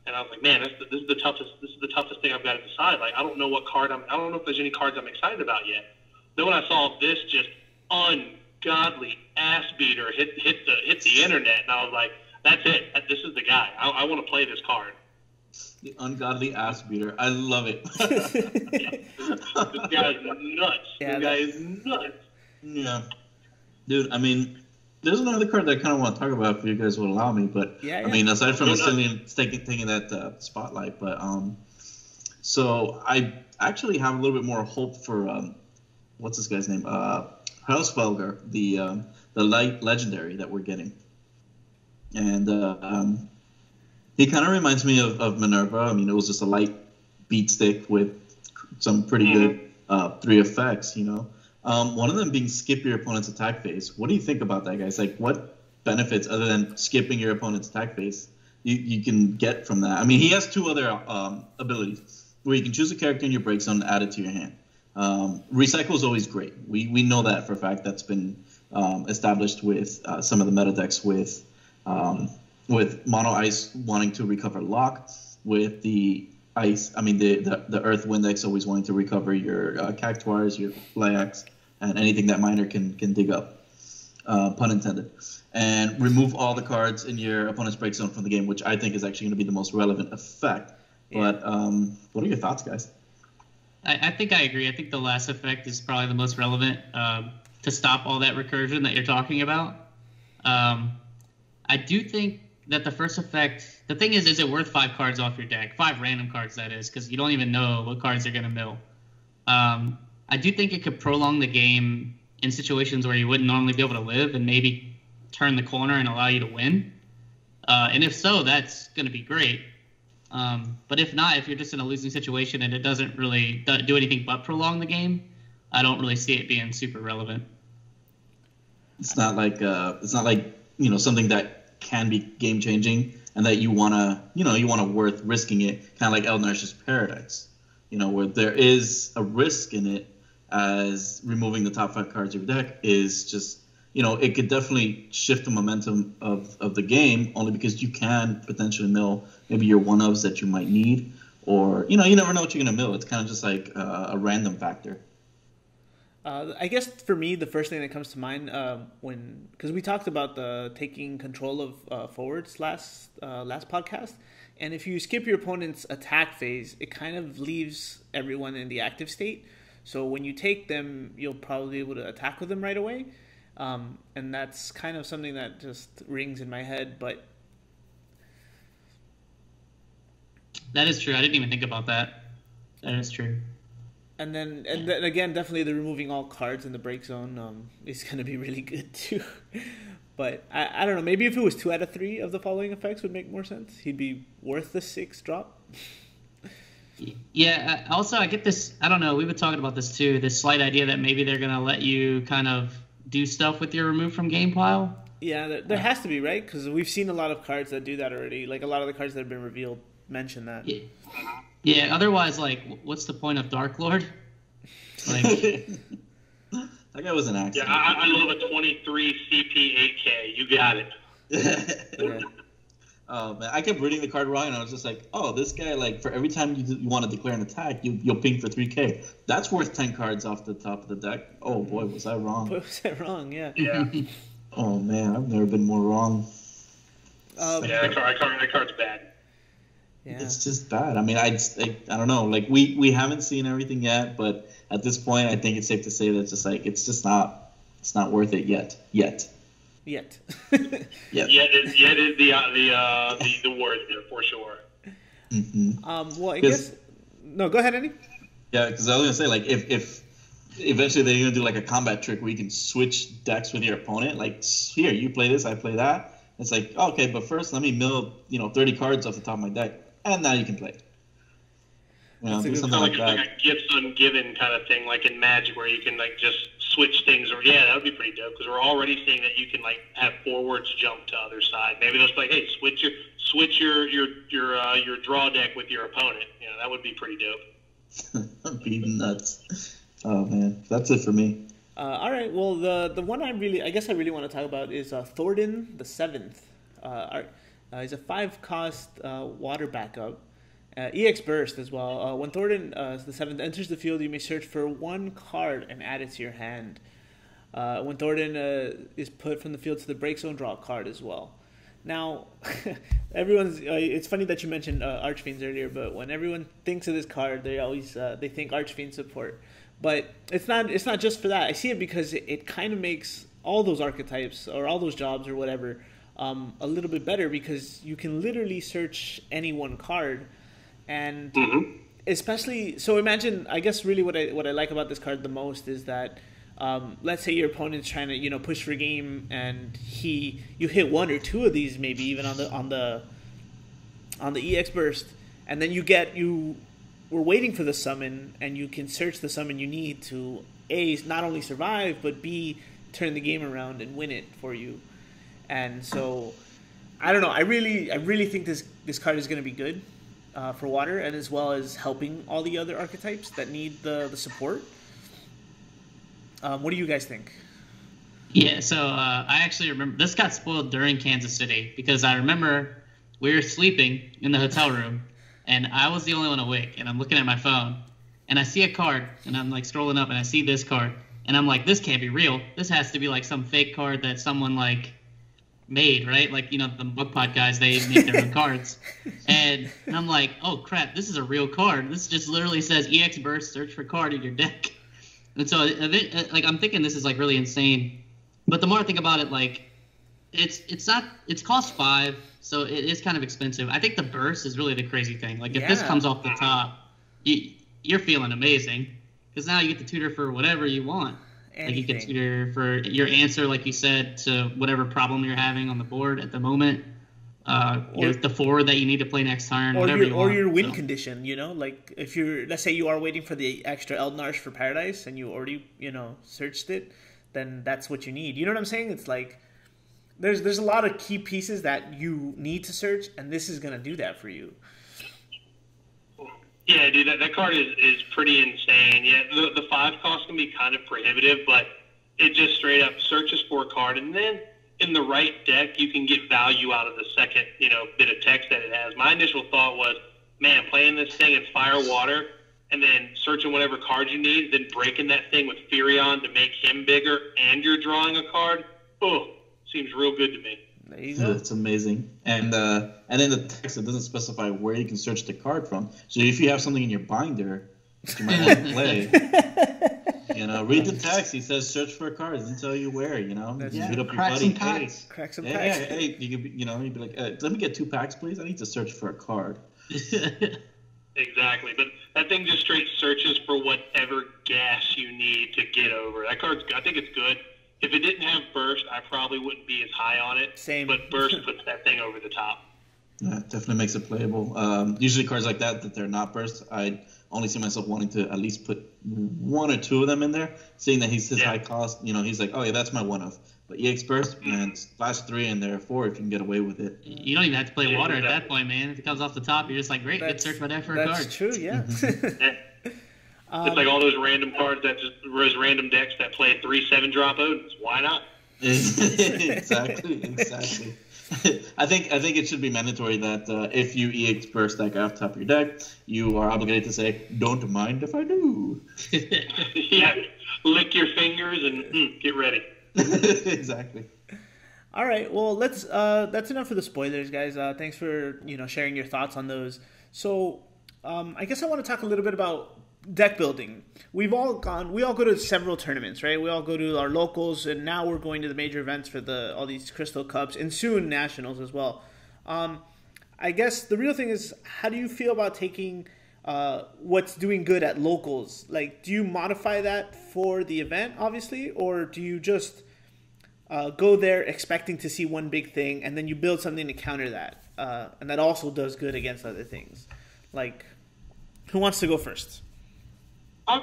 And I was like, man, this is the toughest thing I've got to decide. Like, I don't know what card I don't know if there's any cards I'm excited about yet. Then when I saw this just ungodly ass beater hit the internet, and I was like, that's it. This is the guy. I want to play this card. The ungodly ass beater. I love it. This guy is nuts. Yeah, this guy is nuts. Yeah, dude. I mean, there's another card that I kind of want to talk about if you guys would allow me, but I mean, aside from taking that spotlight, but so I actually have a little bit more hope for what's this guy's name? Hellsvelger, the light legendary that we're getting, and he kind of reminds me of Minerva. I mean, it was just a light beat stick with some pretty good 3 effects, One of them being skip your opponent's attack phase. What do you think about that, guys? Like, what benefits other than skipping your opponent's attack phase you can get from that? I mean, he has 2 other abilities where you can choose a character in your break zone and add it to your hand. Recycle is always great. We know that for a fact. That's been established with some of the meta decks with Mono Ice wanting to recover Lock, with the Ice, the Earth Windex always wanting to recover your Cactuars, your Layax, and anything that miner can dig up, pun intended, and remove all the cards in your opponent's break zone from the game, which I think is actually going to be the most relevant effect. Yeah. But what are your thoughts, guys? I think I agree. I think the last effect is probably the most relevant to stop all that recursion that you're talking about. I do think that the first effect, the thing is it worth 5 cards off your deck? 5 random cards, that is, because you don't even know what cards you're going to mill. I do think it could prolong the game in situations where you wouldn't normally be able to live and maybe turn the corner and allow you to win. And if so, that's going to be great. But if not, if you're just in a losing situation and it doesn't really do anything but prolong the game, I don't really see it being super relevant. It's not like something that can be game changing and that you wanna worth risking it, kind of like Eldnarsh's Paradise, where there is a risk in it, as removing the top 5 cards of your deck is just, it could definitely shift the momentum of the game, only because you can potentially mill maybe your one-ofs that you might need, or, you never know what you're going to mill. It's kind of just like a random factor. I guess for me, the first thing that comes to mind because we talked about the taking control of forwards last podcast, and if you skip your opponent's attack phase, it kind of leaves everyone in the active state. So when you take them, you'll probably be able to attack with them right away, and that's kind of something that just rings in my head. But that is true. I didn't even think about that. That is true. And then again, definitely the removing all cards in the break zone is going to be really good too. But I don't know. Maybe if it was 2 out of 3 of the following effects would make more sense. He'd be worth the 6 drop. Yeah. Also, I get this. I don't know. We were talking about this too. This slight idea that maybe they're going to let you kind of do stuff with your remove from game pile. Yeah, there has to be, right? Because we've seen a lot of cards that do that already. Like a lot of the cards that have been revealed mention that. Yeah. Yeah, otherwise, like, what's the point of Dark Lord? Like, that guy was an accident. Yeah, I love a 23 CP 8K. You got it. Yeah. Oh, man, I kept reading the card wrong, and I was just like, oh, this guy, like, for every time you want to declare an attack, you'll ping for 3K. That's worth 10 cards off the top of the deck. Oh, boy, was I wrong. Boy, was I wrong, yeah. Yeah. Oh, man, I've never been more wrong. That card's bad. Yeah. It's just bad. I mean, I don't know. Like, we haven't seen everything yet, but at this point, I think it's safe to say that it's just not It's not worth it yet. Yet. Yet. Yet is the word there for sure. Mm-hmm. Well, I guess. No, go ahead, Andy. Yeah, because I was gonna say, like, if eventually they're gonna do like a combat trick where you can switch decks with your opponent, like, here, you play this, I play that. It's like, okay, but first let me mill 30 cards off the top of my deck, and now you can play. Do something like that. Like a gifts ungiven kind of thing, like in Magic, where you can like just switch things. Or that would be pretty dope because we're already seeing that you can like have forwards jump to other side. Maybe they'll like, hey, switch your draw deck with your opponent. That would be pretty dope. That'd be nuts. Oh man, that's it for me. All right. Well, the one I really want to talk about is Thornton the Seventh. He's a 5-cost water backup. EX Burst as well. When Thornton the Seventh enters the field, you may search for 1 card and add it to your hand. When Thornton is put from the field to the break zone, draw a card as well. Now, it's funny that you mentioned Archfiends earlier, but when everyone thinks of this card, they always they think Archfiend support. But it's not just for that. I see it because it kind of makes all those archetypes or all those jobs or whatever a little bit better because you can literally search any one card. And especially, so imagine, I guess really what I like about this card the most is that, let's say your opponent's trying to, push for game and you hit 1 or 2 of these maybe even on the EX Burst, and then we're waiting for the summon and you can search the summon you need to A, not only survive, but B, turn the game around and win it for you. And so, I don't know, I really think this card is going to be good. For water, and as well as helping all the other archetypes that need the support. What do you guys think? Yeah, so I actually remember this got spoiled during Kansas City because I remember we were sleeping in the hotel room and I was the only one awake and I'm looking at my phone and I see a card and I'm like scrolling up and I see this card and I'm like, this can't be real. This has to be like some fake card that someone like made, right? Like, the Mugpot guys, they make their own cards. And I'm like, oh crap, this is a real card. This just literally says EX Burst, search for card in your deck. And so like I'm thinking this is like really insane. But the more I think about it, like it's cost 5, so it is kind of expensive. I think the burst is really the crazy thing. Like if this comes off the top, you're feeling amazing. Because now you get to tutor for whatever you want. Anything. Like you can tutor for your answer, like you said, to whatever problem you're having on the board at the moment. The forward that you need to play next turn, whatever you want. Or your win condition, like if let's say you are waiting for the extra Eldnarsh for Paradise and you already, searched it, then that's what you need. You know what I'm saying? It's like there's a lot of key pieces that you need to search, and this is gonna do that for you. Yeah, dude, that card is pretty insane. Yeah, the 5 cost can be kind of prohibitive, but it just straight up searches for a card, and then in the right deck, you can get value out of the second, bit of text that it has. My initial thought was, man, playing this thing in Fire Water, and then searching whatever card you need, then breaking that thing with Furion to make him bigger, and you're drawing a card. Oh, seems real good to me. There you go. That's amazing. And in the text, it doesn't specify where you can search the card from. So if you have something in your binder that you might want to play, read the text. He says search for a card. It doesn't tell you where. You hit up your buddy. Crack some packs. Hey, you could, you'd be like, let me get 2 packs, please. I need to search for a card. Exactly, but that thing just straight searches for whatever gas you need to get over. That card's, I think it's good. If it didn't have Burst, I probably wouldn't be as high on it. Same. But Burst puts that thing over the top. Yeah, it definitely makes it playable. Usually cards like that they're not Burst, I only see myself wanting to at least put 1 or 2 of them in there, seeing that he's his high cost. He's like, oh yeah, that's my 1-of. But EX Burst, man, splash 3 and there 4 if you can get away with it. You don't even have to play water at that point, man. If it comes off the top, you're just like, great, get search my deck for a card. That's true, yeah. It's like all those random cards those random decks that play 3/7 drop Odins. Why not? Exactly. I think it should be mandatory that if you EX Burst that guy off the top of your deck, you are obligated to say, "Don't mind if I do." Yeah, lick your fingers and get ready. Exactly. All right, well, that's enough for the spoilers, guys. Thanks for sharing your thoughts on those. So, I guess I want to talk a little bit about deck building. We all go to several tournaments, right? We all go to our locals, and now we're going to the major events for all these Crystal Cups, and soon nationals as well. I guess the real thing is, how do you feel about taking what's doing good at locals? Like, do you modify that for the event, obviously, or do you just go there expecting to see one big thing, and then you build something to counter that, and that also does good against other things? Like, who wants to go first? I'll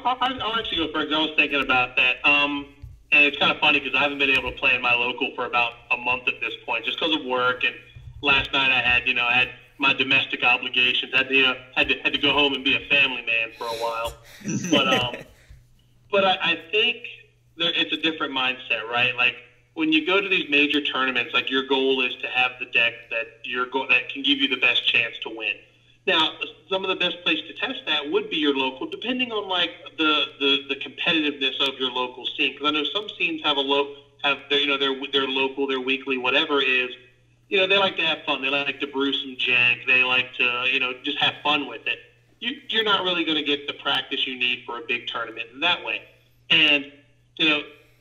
actually go first. I was thinking about that. And it's kind of funny because I haven't been able to play in my local for about a month at this point, just because of work. And last night I had my domestic obligations. Had to go home and be a family man for a while. But I think it's a different mindset, right? Like, when you go to these major tournaments, like, your goal is to have the deck that can give you the best chance to win. Now, some of the best place to test that would be your local, depending on like the competitiveness of your local scene. Because I know some scenes have their local, their weekly, whatever is, they like to have fun. They like to brew some jank. They like to just have fun with it. You're not really going to get the practice you need for a big tournament in that way. And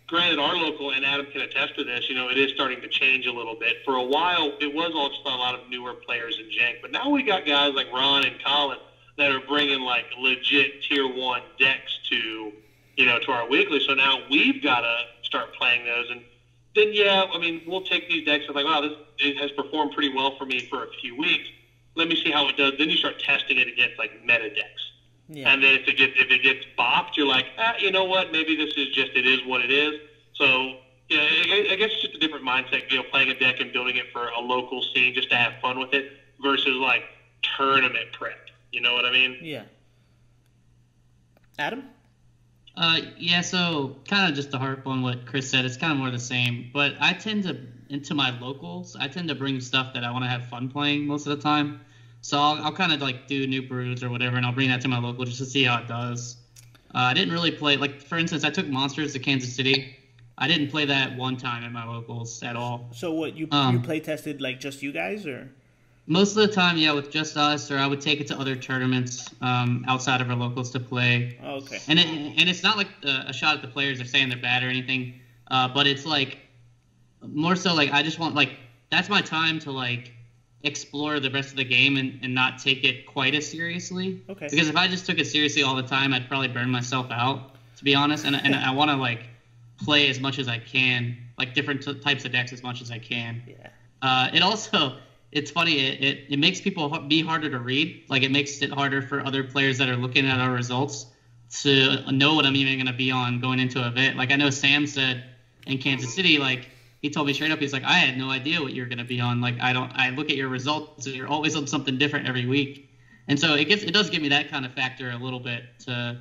granted, our local, and Adam can attest to this, it is starting to change a little bit. For a while, it was all just a lot of newer players in jank, but now we got guys like Ron and Colin that are bringing like legit tier 1 decks to our weekly. So now we've got to start playing those, and then we'll take these decks and like, wow, it has performed pretty well for me for a few weeks. Let me see how it does. Then you start testing it against like meta decks. Yeah. And then if it gets bopped, you're like, you know what? Maybe this is just, it is what it is. So, I guess it's just a different mindset, playing a deck and building it for a local scene just to have fun with it versus like tournament prep. You know what I mean? Yeah. Adam? So kind of just to harp on what Chris said, it's kind of more the same. But I tend to, into my locals, I tend to bring stuff that I want to have fun playing most of the time. So I'll kind of like do new brews or whatever, and I'll bring that to my local just to see how it does. I didn't really play, like, for instance, I took Monsters to Kansas City. I didn't play that one time at my locals at all. So what, you play tested like just you guys, or? Most of the time, yeah, with just us, or I would take it to other tournaments outside of our locals to play. Oh, okay. And it's not like a shot at the players. They're saying they're bad or anything, but it's like more so like I just want, like, that's my time to like explore the rest of the game and not take it quite as seriously. Okay. Because if I just took it seriously all the time, I'd probably burn myself out, to be honest. And I want to like play as much as I can, like different types of decks as much as I can. Yeah. It also, it's funny, it makes people be harder to read. Like, it makes it harder for other players that are looking at our results to know what I'm even going to be on going into an event. Like, I know Sam said in Kansas City, like, he told me straight up, he's like, I had no idea what you're going to be on. Like, I look at your results and you're always on something different every week. And so it does give me that kind of factor a little bit to,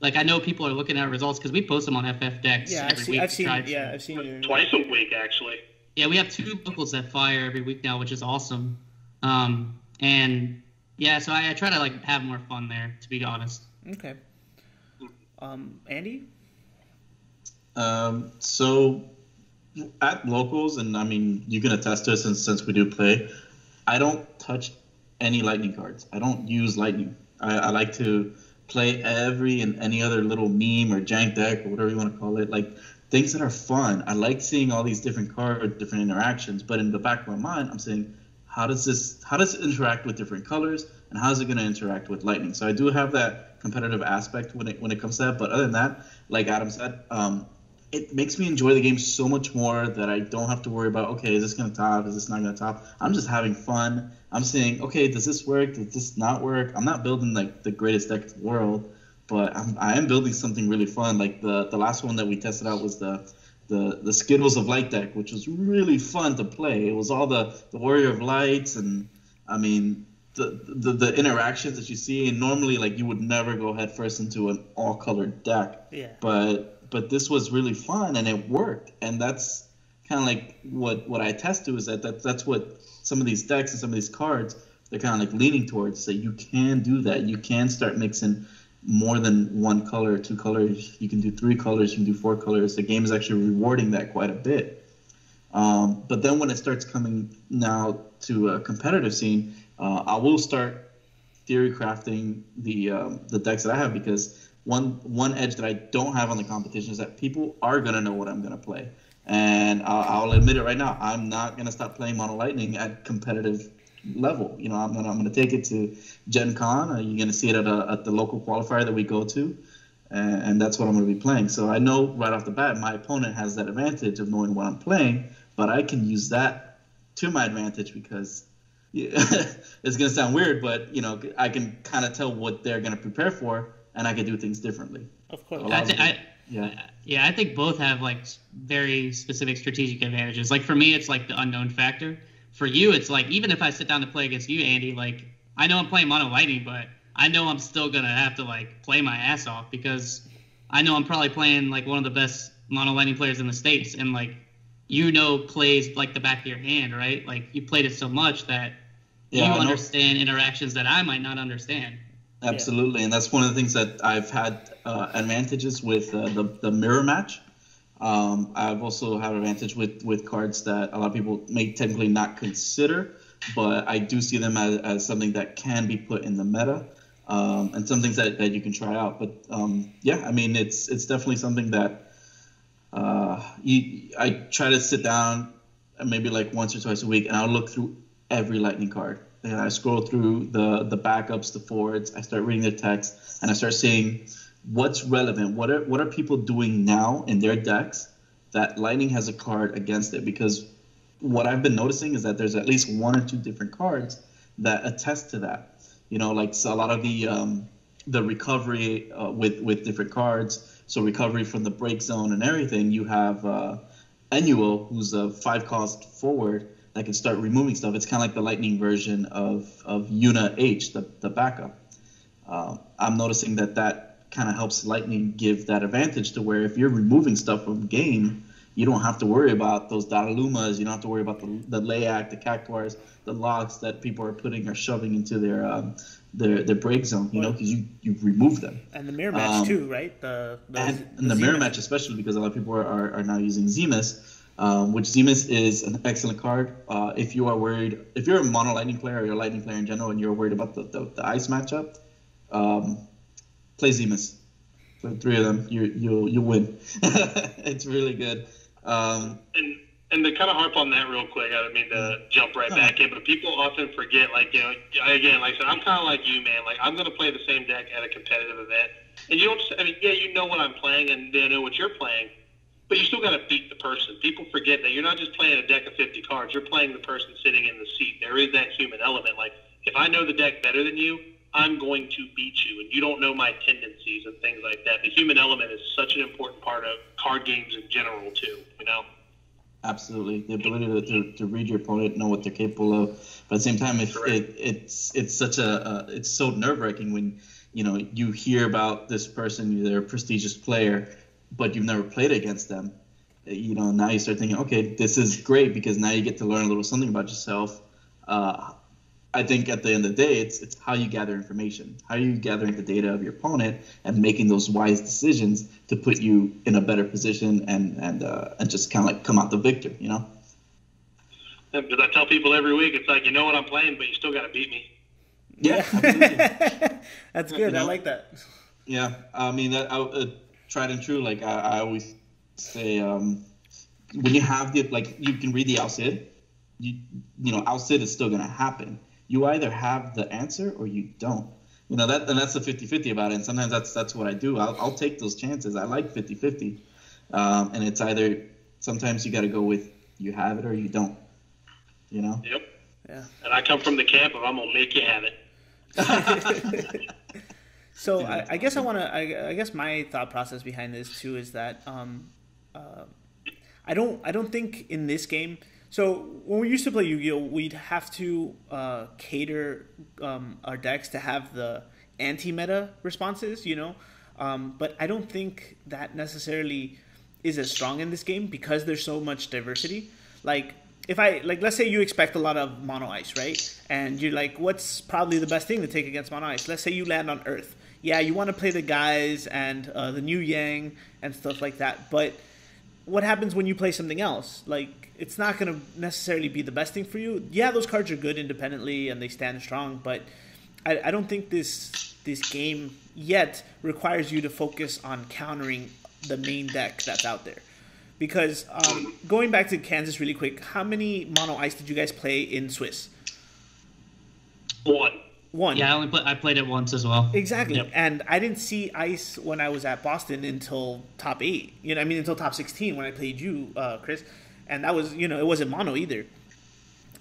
like, I know people are looking at results because we post them on FFDECK every week. I've seen it. Twice a week, actually. Yeah, we have 2 locals that fire every week now, which is awesome. And yeah, so I try to like have more fun there, to be honest. Okay. Andy? So at locals, and I mean, you can attest to it since we do play, I don't touch any lightning cards. I don't use lightning. I like to play every and any other little meme or jank deck or whatever you want to call it, like things that are fun. I like seeing all these different cards, different interactions, but in the back of my mind, I'm saying, how does it interact with different colors, and how is it going to interact with lightning? So I do have that competitive aspect when it comes to that. But other than that, like Adam said, it makes me enjoy the game so much more that I don't have to worry about, okay, is this going to top? Is this not going to top? I'm just having fun. I'm saying, okay, does this work? Does this not work? I'm not building like the greatest deck in the world, but I am building something really fun. Like the last one that we tested out was the Skittles of Light deck, which was really fun to play. It was all the Warrior of Lights, and I mean the interactions that you see. And normally, like, you would never go head first into an all colored deck. Yeah. But this was really fun and it worked, and that's kind of like what I attest to, is that's what some of these decks and some of these cards, they're kind of like leaning towards. That you can do that. You can start mixing more than one color, 2 colors. You can do 3 colors. You can do 4 colors. The game is actually rewarding that quite a bit. But then when it starts coming now to a competitive scene, I will start theory crafting the decks that I have, because one edge that I don't have on the competition is that people are gonna know what I'm gonna play, and I'll admit it right now. I'm not gonna stop playing Mono Lightning at competitive level. You know, I'm gonna take it to Gen Con. You're gonna see it at the local qualifier that we go to, and that's what I'm gonna be playing. So I know right off the bat my opponent has that advantage of knowing what I'm playing, but I can use that to my advantage because it's gonna sound weird, but you know, I can kind of tell what they're gonna prepare for, and I can do things differently. Of course. I think both have like very specific strategic advantages. Like for me, it's like the unknown factor. For you, it's like even if I sit down to play against you, Andy, like I know I'm playing Mono Lightning, but I know I'm still gonna have to like play my ass off because I know I'm probably playing like one of the best Mono Lightning players in the States, and like you know plays like the back of your hand, right? Like you played it so much that you understand interactions that I might not understand. Absolutely, and that's one of the things that I've had advantages with the mirror match. I've also had advantage with cards that a lot of people may technically not consider, but I do see them as something that can be put in the meta, and some things that you can try out. But yeah, I mean, it's definitely something that I try to sit down maybe like once or twice a week, and I'll look through every Lightning card. And I scroll through the backups, the forwards. I start reading their text, and I start seeing what's relevant. What are people doing now in their decks that Lightning has a card against it? Because what I've been noticing is that there's at least one or two different cards that attest to that. You know, like so a lot of the recovery with different cards. So recovery from the break zone and everything. You have Enuo, who's a 5-cost forward that can start removing stuff. It's kind of like the Lightning version of Yuna H, the backup. I'm noticing that kind of helps Lightning give that advantage to where if you're removing stuff from game, you don't have to worry about those Datalumas. You don't have to worry about the Layak, the Cactuars, the locks that people are putting or shoving into their break zone. You know, because you've removed them. And the mirror match too, right? And the mirror match especially, because a lot of people are now using Zemus. Which Zemus is an excellent card. If you're a Mono Lightning player or you're a Lightning player in general, and you're worried about the ice matchup, play Zemus. For 3 of them, you'll win. It's really good. And to kind of harp on that real quick, I don't mean to jump right back in, but people often forget, like, you know, again, like I said, I'm kind of like you, man. Like, I'm going to play the same deck at a competitive event. And you don't, I mean, yeah, you know what I'm playing and they know what you're playing, but you still got to beat the person. People forget that you're not just playing a deck of 50 cards. You're playing the person sitting in the seat. There is that human element. Like, if I know the deck better than you, I'm going to beat you, and you don't know my tendencies and things like that. The human element is such an important part of card games in general, too, you know? Absolutely. The ability to read your opponent, know what they're capable of. But at the same time, it's so nerve-wracking when, you know, you hear about this person, they're a prestigious player, but you've never played against them. You know, now you start thinking, okay, this is great because now you get to learn a little something about yourself. I think at the end of the day, it's how you gather information. How are you gathering the data of your opponent and making those wise decisions to put you in a better position and just kind of like come out the victor, you know? Because I tell people every week, it's like, you know what I'm playing, but you still got to beat me. Yeah, absolutely. That's good. You know? I like that. Yeah, I mean, tried and true. Like I always say, when you have you can read the outsid. You know, outsid is still going to happen. You either have the answer or you don't. You know, that's the 50-50 about it. And sometimes that's what I do. I'll take those chances. I like 50-50. And it's either sometimes you got to go with you have it or you don't. You know? Yep. Yeah. And I come from the camp of I'm going to make you have it. So I guess I guess my thought process behind this too is that I don't think in this game. So when we used to play Yu-Gi-Oh, we'd have to cater our decks to have the anti-meta responses, you know. But I don't think that necessarily is as strong in this game because there's so much diversity. Like let's say you expect a lot of mono ice, right? And you're like, what's probably the best thing to take against mono ice? Let's say you land on Earth. Yeah, you want to play the guys and the New Yang and stuff like that. But what happens when you play something else? Like, it's not going to necessarily be the best thing for you. Yeah, those cards are good independently and they stand strong, but I don't think this game yet requires you to focus on countering the main deck that's out there. Because going back to Kansas really quick, how many mono ice did you guys play in Swiss? One. Yeah, I played it once as well. Exactly. Yep. And I didn't see ice when I was at Boston until top 8. You know, I mean until top 16 when I played you, Chris. And that was, you know, it wasn't mono either.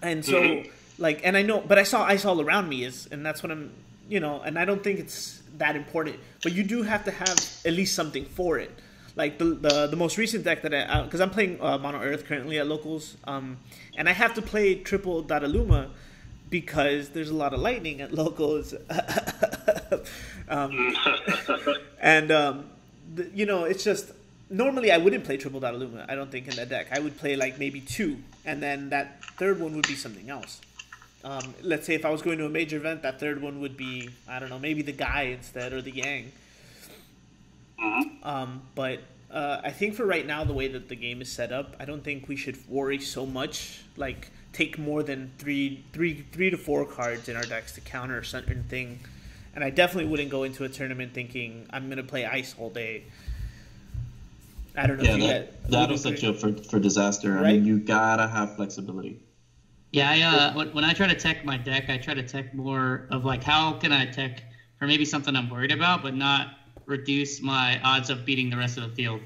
And so like, and I know, but I saw ice all around me, and that's what I'm, you know, and I don't think it's that important. But you do have to have at least something for it. Like the most recent deck that because I'm playing Mono Earth currently at locals, and I have to play triple Dataluma because there's a lot of lightning at locals, you know, it's just normally I wouldn't play triple Dataluma. I don't think in that deck I would play like maybe 2, and then that third one would be something else. Let's say if I was going to a major event, that third one would be, I don't know, maybe the Guy instead or the Yang. But I think for right now, the way that the game is set up, I don't think we should worry so much. Like take more than three to 4 cards in our decks to counter a certain thing. And I definitely wouldn't go into a tournament thinking I'm gonna play ice all day. I don't know. Yeah, that'll set you up for disaster. Right? I mean, you gotta have flexibility. Yeah, when I try to tech my deck, I try to tech more of like how can I tech for maybe something I'm worried about, but not reduce my odds of beating the rest of the field.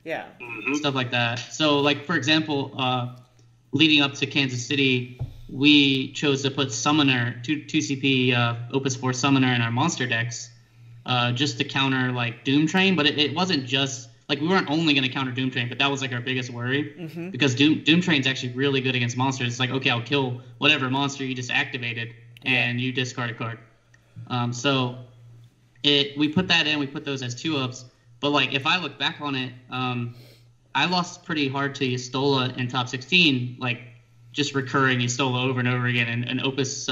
Yeah. Stuff like that. So, like, for example, leading up to Kansas City, we chose to put Summoner, 2 CP Opus 4 Summoner in our monster decks just to counter, like, Doom Train. But it wasn't just, like, we weren't only going to counter Doom Train, but that was, like, our biggest worry. Because Doom Train's actually really good against monsters. It's like, okay, I'll kill whatever monster you just activated, and you discard a card. So we put that in, we put those as 2-ups. But, like, if I look back on it, I lost pretty hard to Yestola in top 16, like, just recurring Yestola over and over again. And Opus,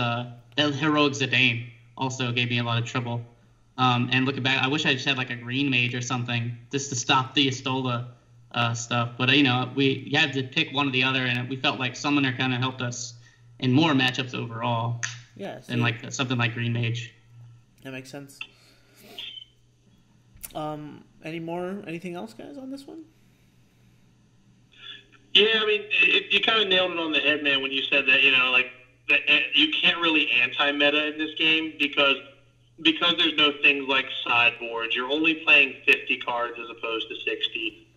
Heroic Zidane also gave me a lot of trouble. And looking back, I wish I just had, like, a green mage or something just to stop the Yestola stuff. But, you know, we had to pick one or the other, and we felt like Summoner kind of helped us in more matchups overall than, like, something like green mage. That makes sense. Anything else, guys, on this one? Yeah, I mean, you kind of nailed it on the head, man, when you said that, you know, like, that you can't really anti-meta in this game because there's no things like sideboards. You're only playing 50 cards as opposed to 60.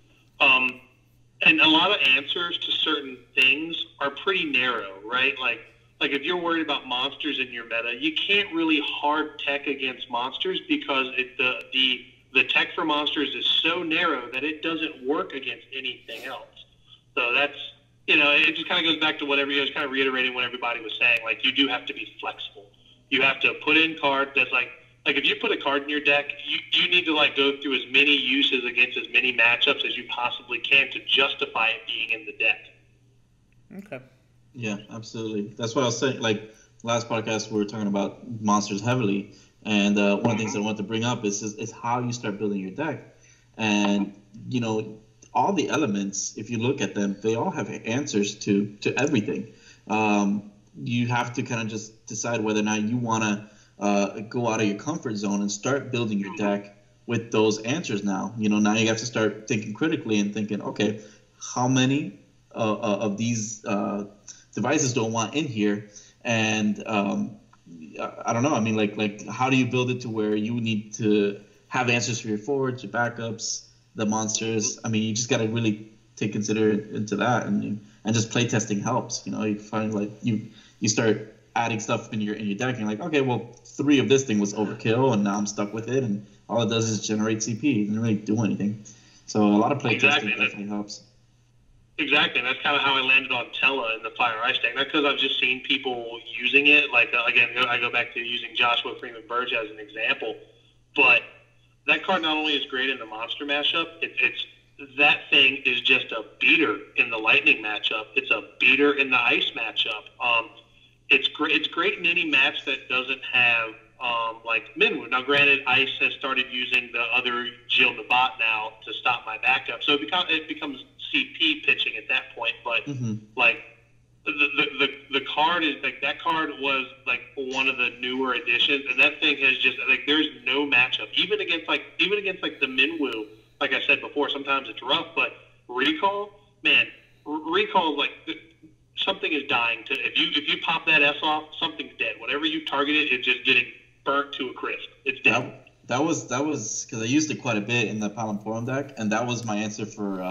And a lot of answers to certain things are pretty narrow, right? Like if you're worried about monsters in your meta, you can't really hard tech against monsters because the tech for monsters is so narrow that it doesn't work against anything else. So that's, you know, it just kind of goes back to whatever, I was kind of reiterating what everybody was saying. Like, you do have to be flexible. You have to put in cards that's like if you put a card in your deck, you need to, like, go through as many uses against as many matchups as you possibly can to justify it being in the deck. Okay. Yeah, absolutely. That's what I was saying. Like, last podcast, we were talking about monsters heavily. And one of the things I want to bring up is how you start building your deck. And, you know, all the elements, if you look at them, they all have answers to everything. You have to kind of just decide whether or not you want to go out of your comfort zone and start building your deck with those answers now. You know, now you have to start thinking critically and thinking, okay, how many of these devices do I want in here? And I don't know. I mean, like, how do you build it to where you need to have answers for your forwards, your backups, the monsters? I mean, you just got to really consider into that, and just play testing helps. You know, you find like you start adding stuff in your deck, and you're like, okay, well, 3 of this thing was overkill, and now I'm stuck with it, and all it does is generate CP. It doesn't really do anything. So a lot of play testing definitely helps. Exactly, and that's kind of how I landed on Tella in the Fire Ice deck. Not because I've just seen people using it. Like, again, I go back to using Joshua Freeman Burge as an example. But that card not only is great in the monster matchup, that thing is just a beater in the lightning matchup. It's a beater in the ice matchup. It's great in any match that doesn't have like Minwu. Now, granted, Ice has started using the other Jill Nabat now to stop my backup, so it becomes CP pitching at that point. But like, the card is like that card was like one of the newer additions, and that thing has just like there's no matchup even against like the Minwoo. Like I said before, sometimes it's rough, but recall, man, recall like something is dying to if you pop that S off, something's dead. Whatever you targeted, it's just getting burnt to a crisp. It's dead. That was because I used it quite a bit in the Palamporum deck, and that was my answer for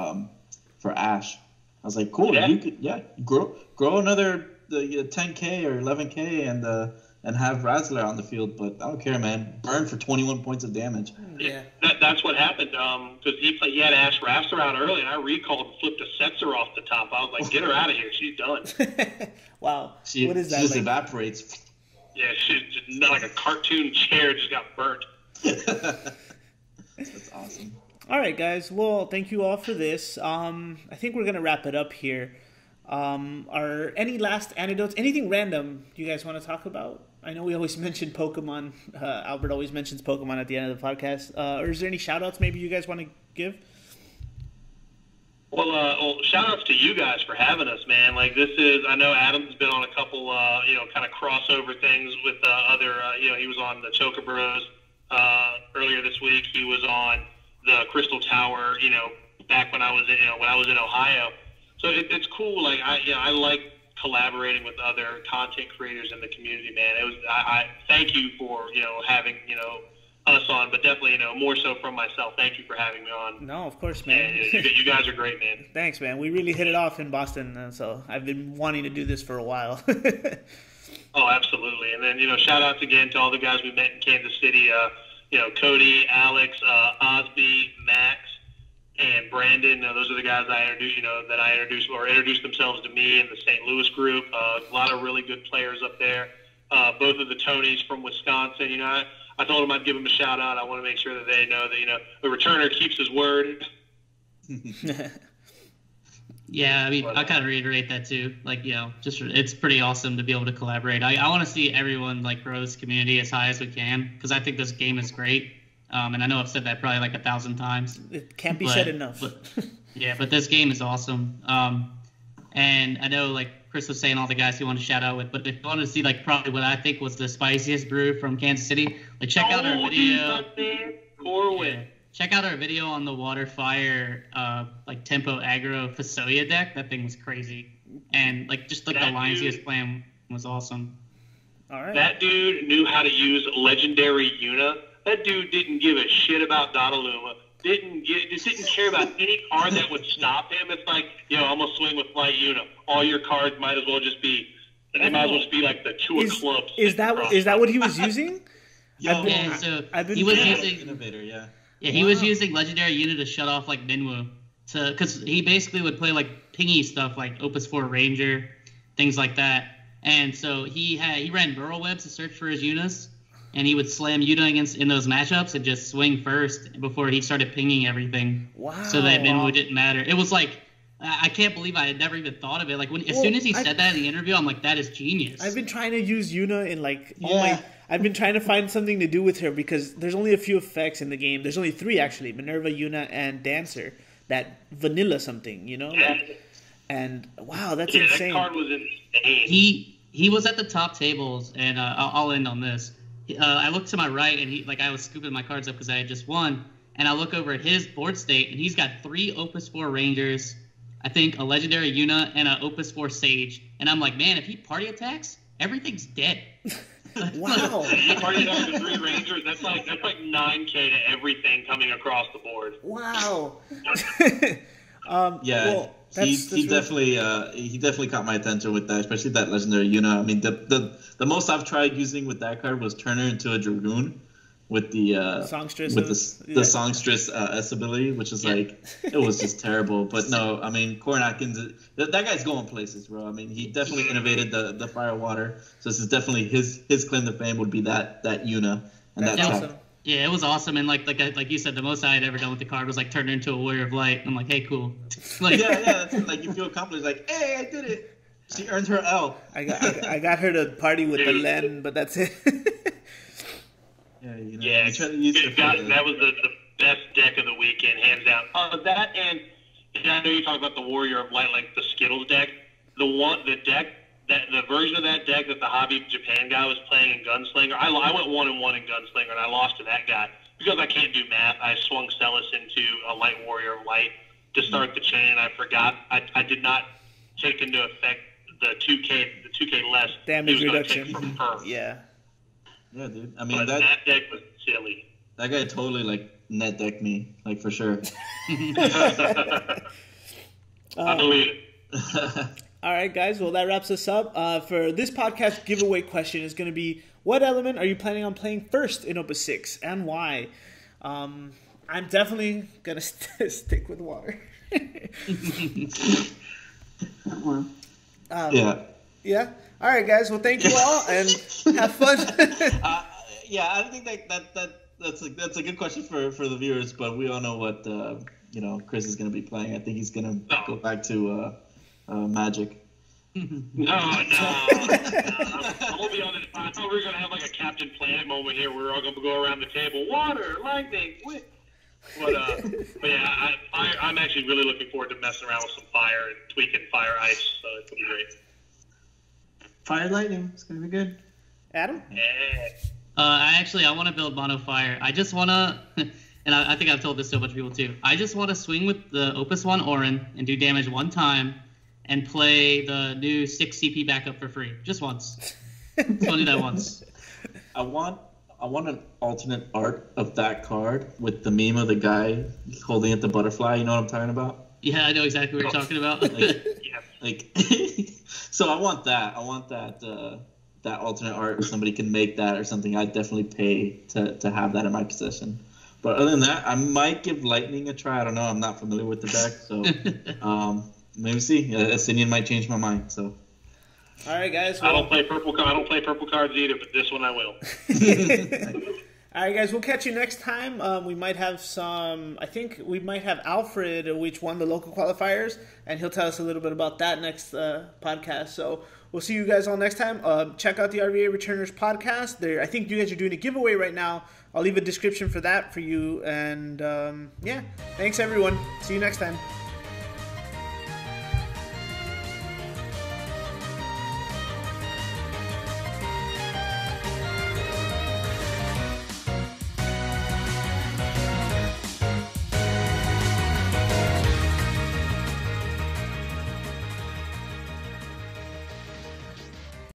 Ash. I was like, cool, you could grow another 10K or 11K and have Razzler on the field, but I don't care, man. Burn for 21 points of damage. Yeah, that's what happened. Because he had Ash Raster out early, and I recalled and flipped a Setzer off the top. I was like, get her out of here. She's done. Wow. What is that? She just evaporates. Yeah, she's just not like a cartoon chair. Just got burnt. That's awesome. All right, guys. Well, thank you all for this. I think we're gonna wrap it up here. Are any last anecdotes? Anything random you guys want to talk about? I know we always mention Pokemon. Albert always mentions Pokemon at the end of the podcast. Or is there any shout-outs maybe you guys want to give? Well, shout-outs to you guys for having us, man. Like I know Adam's been on a couple, kind of crossover things with other. He was on the Choker Bros earlier this week. He was on the Crystal Tower. Back when I was in Ohio. So it's cool. Like I like collaborating with other content creators in the community, man. I thank you for having us on, but definitely more so from myself. Thank you for having me on. No, of course, man. And you guys are great, man. Thanks, man. We really hit it off in Boston, so I've been wanting to do this for a while. Oh, absolutely. And then shout outs again to all the guys we met in Kansas City. Cody, Alex, Osby, Max, and Brandon. Those are the guys I introduced themselves to me in the St. Louis group. A lot of really good players up there. Both of the Tonys from Wisconsin. I told them I'd give them a shout out. I want to make sure that they know that the returner keeps his word. Yeah, I mean, I kind of reiterate that too. Like, it's pretty awesome to be able to collaborate. I want to see everyone grow this community as high as we can, because I think this game is great. And I know I've said that probably 1,000 times. It can't be said enough. But this game is awesome. And I know Chris was saying all the guys he wanted to shout out with, but if you want to see probably what I think was the spiciest brew from Kansas City, check out our video. Corwin. Check out our video on the Waterfire Tempo Aggro Fasoya deck. That thing was crazy. And the lines he was playing was awesome. All right. That dude knew how to use Legendary Yuna. That dude didn't give a shit about Donnaluma. Didn't care about any card that would stop him. It's like, I'm gonna swing with Flight Yuna. All your cards might as well just be the two of clubs. Is that what he was using? He was using Innovator, yeah. Yeah, he was using Legendary Unit to shut off Minwoo, because he basically would play pingy stuff like Opus 4 Ranger, things like that. And so he ran Burrow Webs to search for his Unas, and he would slam Yuna in those matchups and just swing first before he started pinging everything. Wow! So that Minwoo didn't matter. It was I can't believe I had never even thought of it. As soon as he said that in the interview, I'm like, that is genius. I've been trying to use Yuna in I've been trying to find something to do with her, because there's only a few effects in the game. There's only 3 actually: Minerva, Yuna, and Dancer. That vanilla something, And wow, that's insane. That card was insane. He was at the top tables, and I'll end on this. I looked to my right, and I was scooping my cards up because I had just won, and I look over at his board state, and he's got 3 Opus 4 Rangers, I think a Legendary Yuna, and an Opus 4 Sage. And I'm like, man, if he party attacks, everything's dead. Wow. He party attacks with 3 Rangers. That's like 9K to everything coming across the board. Wow. He definitely caught my attention with that, especially that Legendary Yuna. I mean, the most I've tried using with that card was turn her into a Dragoon with the Songstress S ability, which is it was just terrible. But no, I mean, Corin Atkins, that guy's going places, bro. I mean, he definitely innovated the fire water. So this is definitely his claim to fame would be that Yuna and that awesome. Yeah, it was awesome, and like you said, the most I had ever done with the card was turn her into a Warrior of Light. I'm like, hey, cool. That's you feel accomplished. Hey, I did it. She earned her L. I got her to party with the Len, but that's it. That was the best deck of the weekend, hands down. That, and I know you talk about the Warrior of Light, the Skittles deck. the deck that the version of that deck that the Hobby Japan guy was playing in Gunslinger. I went 1-1 in Gunslinger, and I lost to that guy because I can't do math. I swung Celis into a Light Warrior of Light to start the chain, and I forgot I did not take into effect the 2K less damage he was reduction. Take from Perm. Yeah, dude. I mean, but that deck was silly. That guy totally like net decked me, like for sure. I believe it. All right, guys. Well, that wraps us up. For this podcast, giveaway question is going to be: what element are you planning on playing first in Opus 6, and why? I'm definitely going to stick with water. Yeah. All right, guys. Well, thank you all, and have fun. I think that's a good question for the viewers, but we all know what Chris is going to be playing. I think he's going to go back to Magic. No. I'll be honest. I thought we were going to have like a Captain Planet moment here. We're all going to go around the table. Water, lightning, wind. But yeah, I'm actually really looking forward to messing around with some fire and tweaking fire ice. So it's going to be great. Fire lightning. It's going to be good. Adam? Yeah. I want to build mono fire. I just want to, and I think I've told this to a bunch of people too. I just want to swing with the Opus 1 Orin and do damage one time and play the new 6 CP backup for free. Just once. Just want to do that once. I want an alternate art of that card with the meme of the guy holding at the butterfly. You know what I'm talking about? Yeah, I know exactly what you're talking about. So I want that. I want that alternate art. If somebody can make that or something, I'd definitely pay to have that in my possession. But other than that, I might give Lightning a try. I don't know. I'm not familiar with the deck, so maybe see. Asinian might change my mind. So. All right, guys. Well, I don't play purple cards either, but this one I will. All right, guys. We'll catch you next time. We might have I think we might have Alfred, which won the local qualifiers, and he'll tell us a little bit about that next podcast. So we'll see you guys all next time. Check out the RVA Returners podcast. I think you guys are doing a giveaway right now. I'll leave a description for that for you. And, thanks, everyone. See you next time.